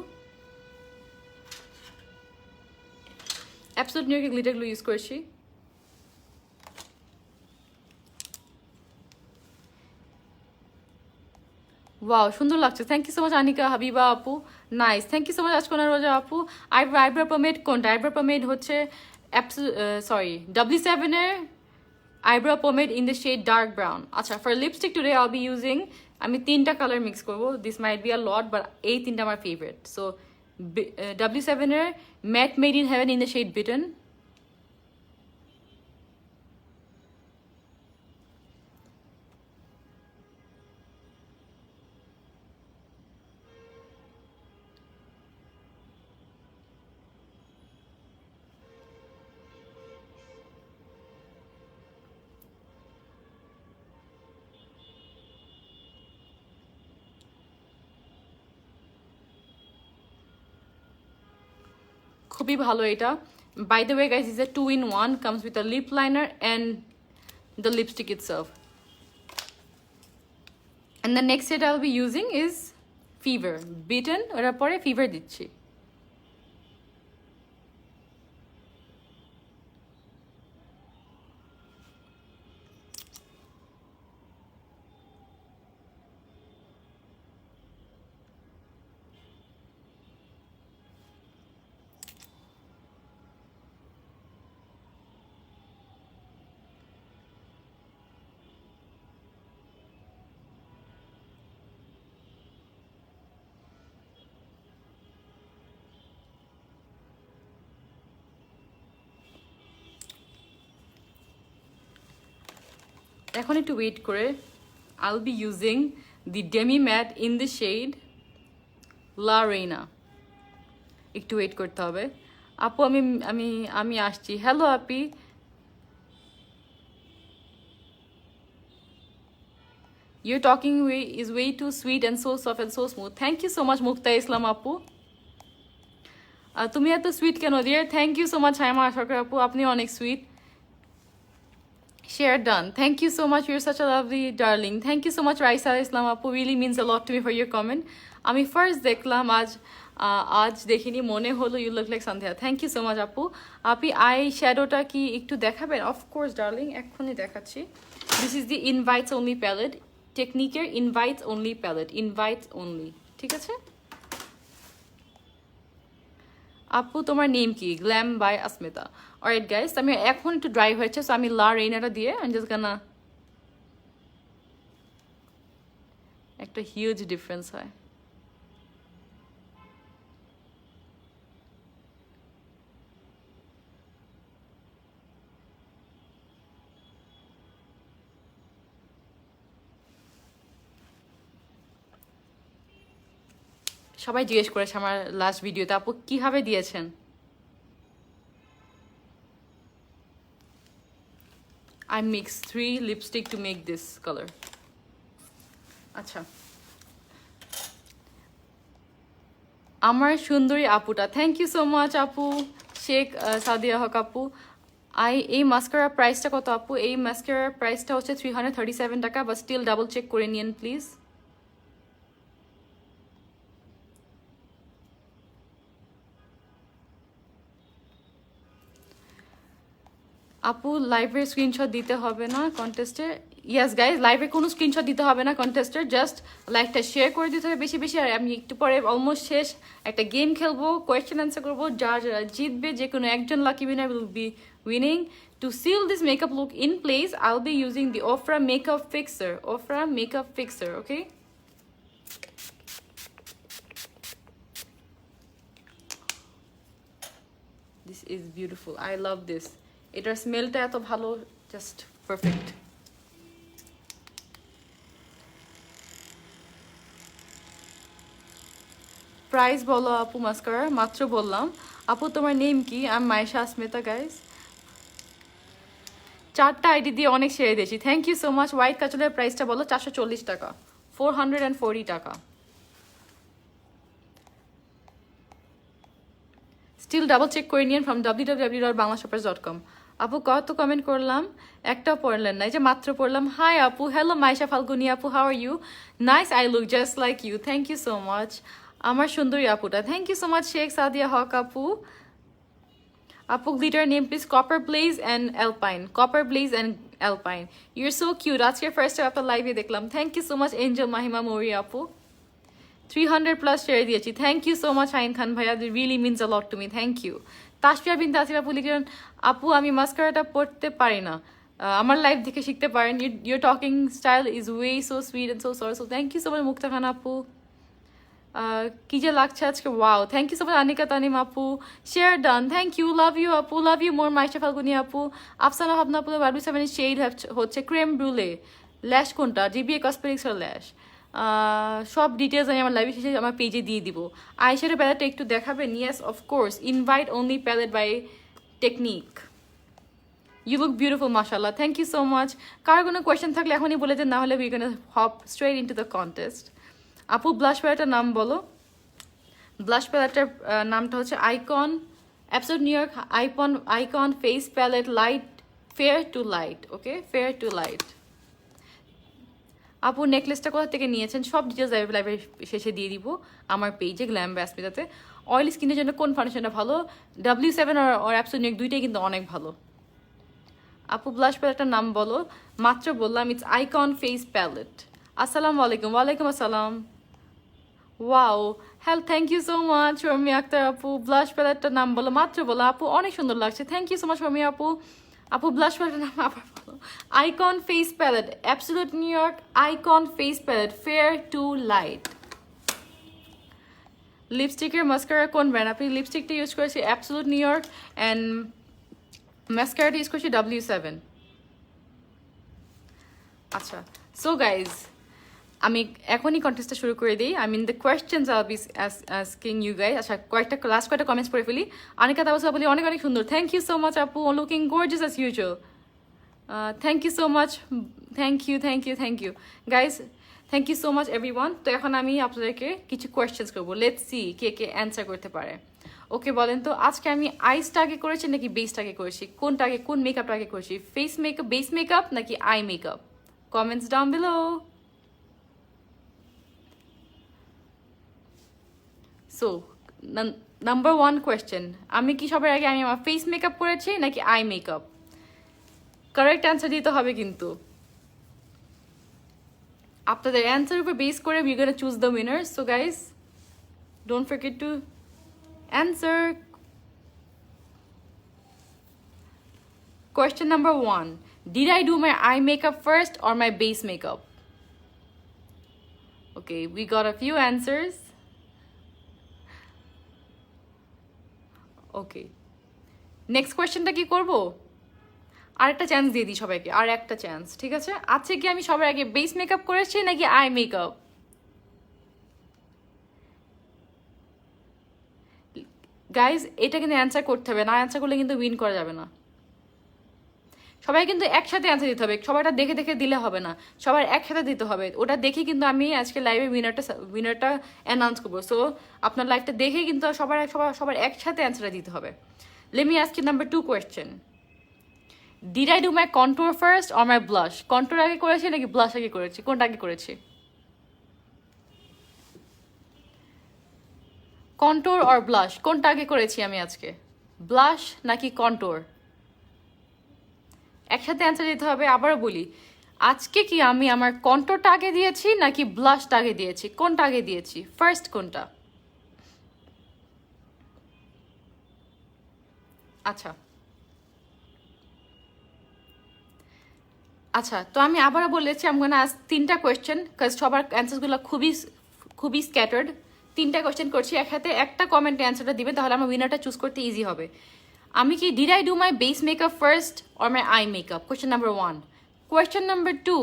glitter glue use করেছি ওয়াও সুন্দর লাগছে thank you so much Anika Habiba আপু nice thank you so much Azkona Roza আপু আইব্রো পমেড কোনটা আইব্রো পমেড হচ্ছে W7 এর eyebrow pomade in the shade dark brown আচ্ছা for lipstick today I be using আমি 3টা কালার মিক্স করবো this might be a lot but এই 3টা আমার ফেভারিট সো W7 এর matte made in heaven in the shade beaten খুবই ভালো এটা by the way guys is a 2-in-1 comes with a lip liner and the lipstick itself and the next shade I'll be using is Fever Beaten ওটার পরে Fever দিচ্ছি এখন একটু wait করে I'll be using the Demi Matte in the shade La Reina. একটু wait করতে হবে আপু আমি আমি আমি আসছি hello Api Your talking way is way too sweet and so soft and so smooth. Thank you so much, Mukta Islam Apu. তুমি এত সুইট কেন dear thank you so much Haima Ashakar আপু আপনি অনেক sweet share done thank you so much your such a lovely darling thank you so much Raisa Islam আপু really means a lot to me for your comment আমি first দেখলাম আজ দেখিনি মনে হলো you look like Sandhya thank you so much আপু আপনি I শ্যাডোটা কি একটু দেখাবেন অফকোর্স ডার্লিং এক্ষুনি দেখাচ্ছি this is the invites only palette টেকনিকের invites only palette invites only ঠিক আছে আপু তোমার নেম কি glam by Asmita alright guys আমি এখন একটু ড্রাই হয়েছে সো আমি লা রেইনাটা দিয়ে আমি জাস্ট গানা একটা হিউজ ডিফারেন্স হয় সবাই জিজ্ঞেস করেছে আমার লাস্ট ভিডিওতে আপু কিভাবে দিয়েছেন I mixed 3 lipstick to make this color. আচ্ছা আমার সুন্দরী আপুটা থ্যাংক ইউ সো মাচ আপু শেখ সাদিয়া হক আপু এই মাস্কারার প্রাইসটা কত আপু এই মাস্কারার প্রাইসটা হচ্ছে 337 টাকা বা স্টিল ডাবল চেক করে নিন প্লিজ আপু লাইভের স্ক্রিনশট দিতে হবে না কন্টেস্টে ইয়েস গাইজ লাইভে কোনো স্ক্রিনশট দিতে হবে না কন্টেস্টের জাস্ট লাইভটা শেয়ার করে দিতে হবে বেশি বেশি আর আমি একটু পরে অলমোস্ট শেষ একটা গেম খেলবো কোয়েশ্চেন অ্যান্সার করবো যারা জিতবে যে কোনো একজন lucky winner will be winning two seal this makeup look in place I will be using the Ofra makeup fixer okay this is beautiful I love this এটার স্মেলটা এত ভালো জাস্ট পারফেক্ট প্রাইস বলো আপু মাস্কারার মাত্র বললাম আপু তোমার নেম কি আমি মায়েশা আসমিতা গাইস 4টা আইডি দিয়ে অনেক শেয়ার দিয়েছি thank you so much white কাজলের প্রাইসটা বলো 440 টাকা 440 টাকা স্টিল ডাবল চেক করে নিন ফ্রম www.banglashoppers.com আপু কত কমেন্ট করলাম একটাও পড়লেন না এই যে মাত্র পড়লাম হাই আপু হ্যালো মাইশা ফাল্গুনি আপু how are you nice I look just like you thank you so much আমার সুন্দরী আপুটা thank you so much Sheikh Sadia Haque আপু আপু glitter name please copper blaze and alpine your so cute আজকে ফার্স্ট টাইম আপনার লাইভে দেখলাম thank you so much angel Mahima Mouri আপু 300 প্লাস শেয়ার দিয়েছি thank you so much Ain Khan ভাইয়া really means a lot to me thank you Tasfia বিন তাসির আপু লিখলেন আপু আমি মাস্কারাটা পড়তে পারি না আমার লাইভ দেখে শিখতে পারেন your talking style is way so sweet and so sorry so thank you so much Mukta Khan আপু কি যে লাগছে আজকে wow thank you so much Anika Tanim আপু share done thank you love you আপু love you more Maisha Falguni আপু আফসানা ভাবনা আপু বারবি সেভেনের শেড হচ্ছে ক্রেম ব্রুলে ল্যাশ কোনটা জিবিএ কসমেটিক্সের ল্যাশ সব ডিটেলস আমি আমার লাইভে শেষে আমার পেজে দিয়ে দিব আইশ্যাডো প্যালেটটা একটু দেখাবেন yes of course invite only palette by technique you look beautiful মাশাল্লাহ থ্যাংক ইউ সো মাচ কারো কোনো কোয়েশ্চেন থাকলে এখনই বলে দেন না হলে we can hop straight into the contest আপু ব্লাশ প্যালেটটার নাম বলো ব্লাশ প্যালেটটার নামটা হচ্ছে icon absolute New York icon face palette light fair to light okay fair to light আপু নেকলেসটা কোথা থেকে নিয়েছেন সব ডিটেলস লাইভের শেষে দিয়ে দিব আমার পেজে গ্ল্যাম ব্যাসমিতাতে অয়েল স্কিনের জন্য কোন ফাউন্ডেশনটা ভালো W7 আর অ্যাবসোলিউট নিউ দুইটাই কিন্তু অনেক ভালো আপু ব্লাশ প্যালেটটার নাম বলো মাত্র বললাম ইটস আইকন ফেস প্যালেট আসসালামু আলাইকুম ওয়ালাইকুম আসসালাম wow hello thank you so much Romi Akter আপু ব্লাশ প্যালেটটার নাম বলো মাত্র বলো আপু অনেক সুন্দর লাগছে thank you so much Romi আপু ব্লাশ প্যালেটের নাম আবার বলো icon face palette absolute New York icon face palette fair to light লিপস্টিকের মাস্কারা কোন ব্র্যান্ড আপনি লিপস্টিকটা ইউজ করেছি অ্যাবসোলিউট নিউ ইয়র্ক অ্যান্ড মাস্কারাটা ইউজ করছি W7 আচ্ছা, সো গাইজ আমি এখনই কন্টেস্টটা শুরু করে দিই। I mean the questions I be asking you guys. আচ্ছা, লাস্ট কয়েকটা কমেন্টস পড়ে ফেলি। অনিকা তাবাসা বলি অনেক অনেক সুন্দর, থ্যাংক ইউ সো মাচ আপু, looking gorgeous as usual. Thank you so much, thank you guys, thank you so much everyone. তো এখন আমি আপনাদেরকে কিছু কোয়েশ্চেন্স করবো, লেটস সি কে কে অ্যান্সার করতে পারে। ওকে বলেন তো, আজকে আমি আইসটা আগে করেছি নাকি বেসটা আগে করেছি, কোনটা আগে, কোন মেকআপটা আগে করেছি, ফেস মেকআপ, বেস মেকআপ নাকি eye makeup? Comments down below. So number one question, আমি কি সবার আগে আমি আমার ফেস মেকআপ করেছি নাকি আই মেকআপ? কারেক্ট অ্যান্সার দিতে হবে কিন্তু। আপনাদের অ্যান্সার উপর বেস করে you gonna choose the winner. So guys don't forget to answer. Question number one, did I do my eye makeup first or my base makeup? Okay, we got a few answers. Okay, next questionটা কি করব? আরেকটা chance দিয়ে দিই সবাইকে, আর একটা chance, ঠিক আছে? আজকে কি আমি সবার আগে বেস মেকআপ করেছি নাকি আই মেকআপ? গাইজ এটা কিন্তু অ্যান্সার করতে হবে, না অ্যান্সার করলে কিন্তু উইন করা যাবে না। সবাই কিন্তু একসাথে অ্যান্সার দিতে হবে, সবাইটা দেখে দেখে দিলে হবে না, সবার একসাথে দিতে হবে। ওটা দেখে কিন্তু আমি আজকে লাইভে উইনারটা অ্যানাউন্স করবো। সো আপনার লাইভটা দেখে কিন্তু সবার একসাথে অ্যান্সারটা দিতে হবে। Let me ask you number two question, did I do my contour first or my blush? Contour আগে করেছি নাকি ব্লাশ আগে করেছি, কোনটা আগে করেছি? কন্ট্রোর অর ব্লাশ, কোনটা আগে করেছি আমি আজকে, ব্লাশ নাকি কন্ট্রোর? একসাথে অ্যান্সার দিতে হবে। আবারও বলি, আজকে কি আমি আমার কন্ট্রোরটা আগে দিয়েছি নাকি ব্লাশটা আগে দিয়েছি, কোনটা আগে দিয়েছি, ফার্স্ট কোনটা? আচ্ছা আচ্ছা, তো আমি আবারও বলেছি আমি গোনা আজ তিনটা কোয়েশ্চেন, কাজ সবার অ্যান্সারগুলো খুবই খুবই স্ক্যাটার্ড। তিনটা কোয়েশ্চেন করছি একসাথে, একটা কমেন্টে অ্যান্সারটা দিবেন, তাহলে আমার উইনারটা চুজ করতে ইজি হবে। আমি কি did I do my base makeup first or my eye makeup? Question number one. Question number two,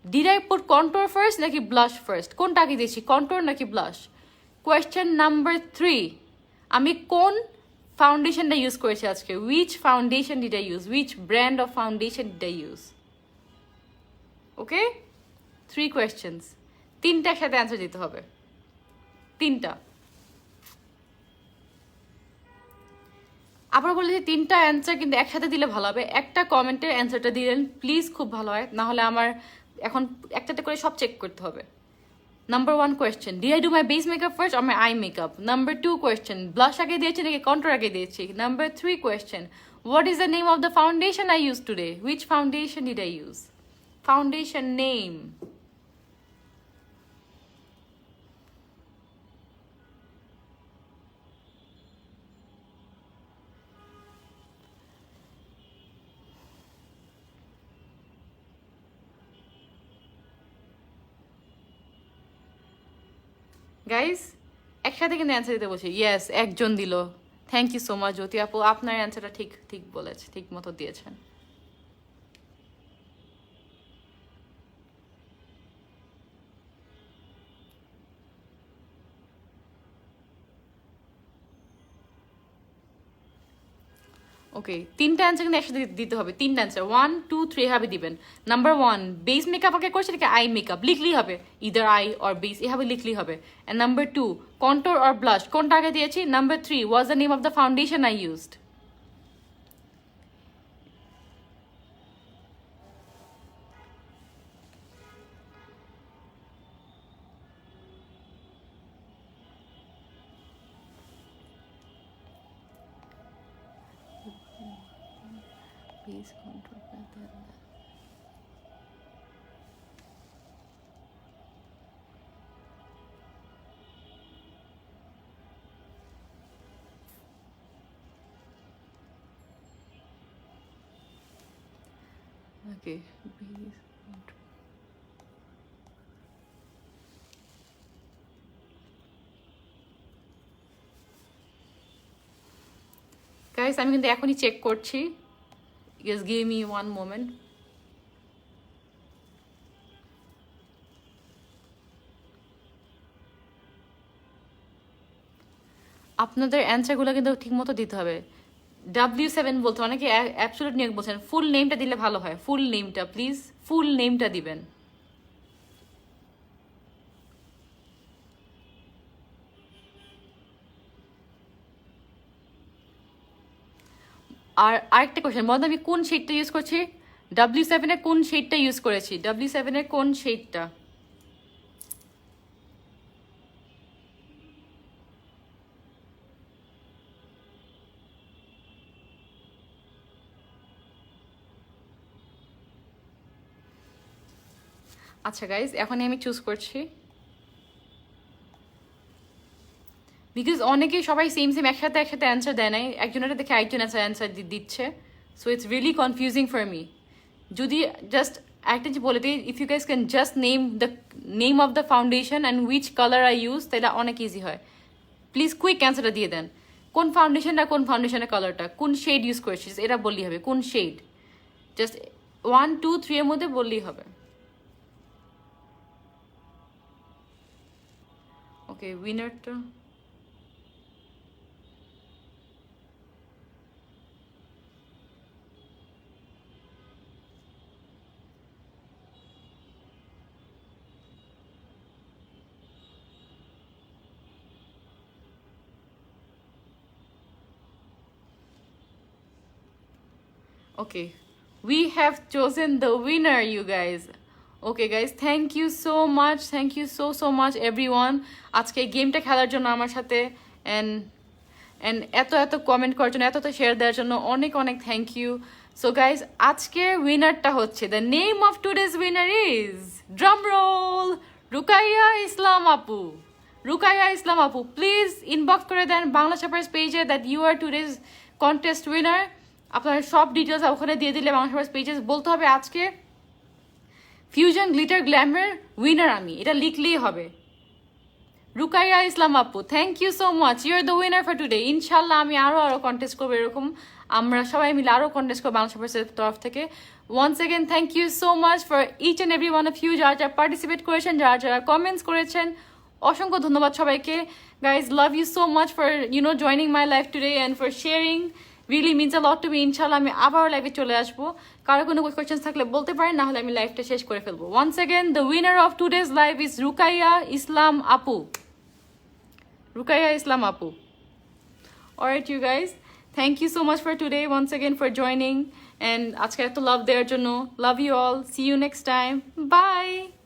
did I put contour first নাকি ব্লাশ ফার্স্ট, কোনটা আগে দিয়েছি, কন্ট্রোর নাকি ব্লাশ? কোয়েশ্চেন নাম্বার থ্রি, আমি কোন ফাউন্ডেশনটা ইউজ করেছি আজকে, which foundation did I use, which brand of foundation did I use? Okay, three questions, তিনটা একসাথে অ্যান্সার দিতে হবে, তিনটা। আবার বলি যে তিনটা অ্যান্সার কিন্তু একসাথে দিলে ভালো হবে। একটা কমেন্টের অ্যান্সারটা দিলেন প্লিজ, খুব ভালো হয়, না হলে আমার এখন একটা করে সব চেক করতে হবে। Number one question, did I do my base makeup first or my eye makeup? Number two question, blush আগে দিয়েছি নাকি কন্ট্রোর আগে দিয়েছি? Number three question, what is the name of the foundation I use today, which foundation did I use? Foundation name. Guys একসাথে কিন্তু answer দিতে বলছি। Yes, একজন দিল, thank you so much Jyoti আপু, আপনার অ্যান্সারটা ঠিক ঠিক বলেছে, ঠিক মতো দিয়েছেন। ওকে, তিনটা অ্যান্সার কিন্তু একসাথে দিতে হবে, তিনটা অ্যান্সার, ওয়ান টু থ্রি এভাবে দিবেন। নাম্বার ওয়ান, বেস মেকআপ আগে করছে নাকি আই মেকআপ, লিখলেই হবে, ইদার আই অর বেস, এভাবে লিখলেই হবে। And number two, contour or blush, কোনটা আগে দিয়েছি? Number three, was the name of the foundation I used? Base control better than that. Okay, base control. Guys আমি কিন্তু এখনই চেক করছি, just give me one moment. আপনাদের অ্যান্সারগুলো কিন্তু ঠিক মতো দিতে হবে। W7 বলতে অনেকে অ্যাবসলিউট নিয়োগ বলছেন, ফুল নেমটা দিলে ভালো হয়। ফুল নেমটা প্লিজ, ফুল নেমটা দিবেন। আর আরেকটা কোয়েশ্চেন, বলতো আমি কোন শেডটা ইউজ করছি? W7 কোন শেডটা ইউজ করেছি? W7 কোন শেডটা? আচ্ছা গাইজ, এখনই আমি চুজ করছি, বিকজ অনেকেই সবাই সেম সেম একসাথে অ্যান্সার দেয় নাই, একজনের দেখে আরেকজন অ্যান্সার দিচ্ছে, so it's really confusing for me. যদি জাস্ট একটা যে বলে দিই, if you guys can just name of the foundation and which colour I use, তাহলে অনেক ইজি হয়। প্লিজ কুইক অ্যান্সারটা দিয়ে দেন, কোন ফাউন্ডেশনটা, কোন ফাউন্ডেশনের কালারটা, কোন শেড ইউজ করেছিস, এটা বললেই হবে, কোন শেড। জাস্ট 1 2 3 এর মধ্যে বললেই হবে। ওকে, উইনারটা okay, we have chosen the winner, you guys. Okay guys, thank you so much, thank you so much everyone আজকে গেমটা খেলার জন্য আমার সাথে, and এত কমেন্ট করার জন্য, এত শেয়ার দেওয়ার জন্য অনেক অনেক থ্যাংক ইউ। সো গাইজ, আজকের উইনারটা হচ্ছে, the name of today's winner is, drum roll, Rukaiya Islam আপু। রুকাইয়া ইসলাম আপু, প্লিজ ইনবক্স করে দেন বাংলা ছাপার্স পেজে that you are today's contest winner. আপনার সব ডিটেলস ওখানে দিয়ে দিলে বাংলা ছাপার্স পেজে বলতে হবে আজকে ফিউশন গ্লিটার গ্ল্যামার উইনার আমি, এটা লিখলেই হবে। রুকাইয়া ইসলাম আপু, thank you so much, you are the winner for today. ইনশাল্লাহ আমি আরও কন্টেস্ট করবো, এরকম আমরা সবাই মিলে আরও কন্টেস্ট করবো বাংলা ছাপার্সের তরফ থেকে। Once again thank you so much for each and every one of you, যারা যারা পার্টিসিপেট করেছেন, যারা যারা কমেন্টস করেছেন, অসংখ্য ধন্যবাদ সবাইকে। Guys, love you so much for joining my life today and for sharing, really means a lot to me. ইনশাল্লাহ আমি আবার লাইভে চলে আসবো, কারো কোনো কোয়েশ্চেন্স থাকলে বলতে পারেন, না হলে আমি লাইভটা শেষ করে ফেলবো। Once again the winner of today's live is Rukaiya Islam আপু। Rukaiya Islam Apu. Alright, you guys. Thank you so much for today, once again for joining. And আজকে এত love দেওয়ার জন্য. Love you all. See you next time. Bye.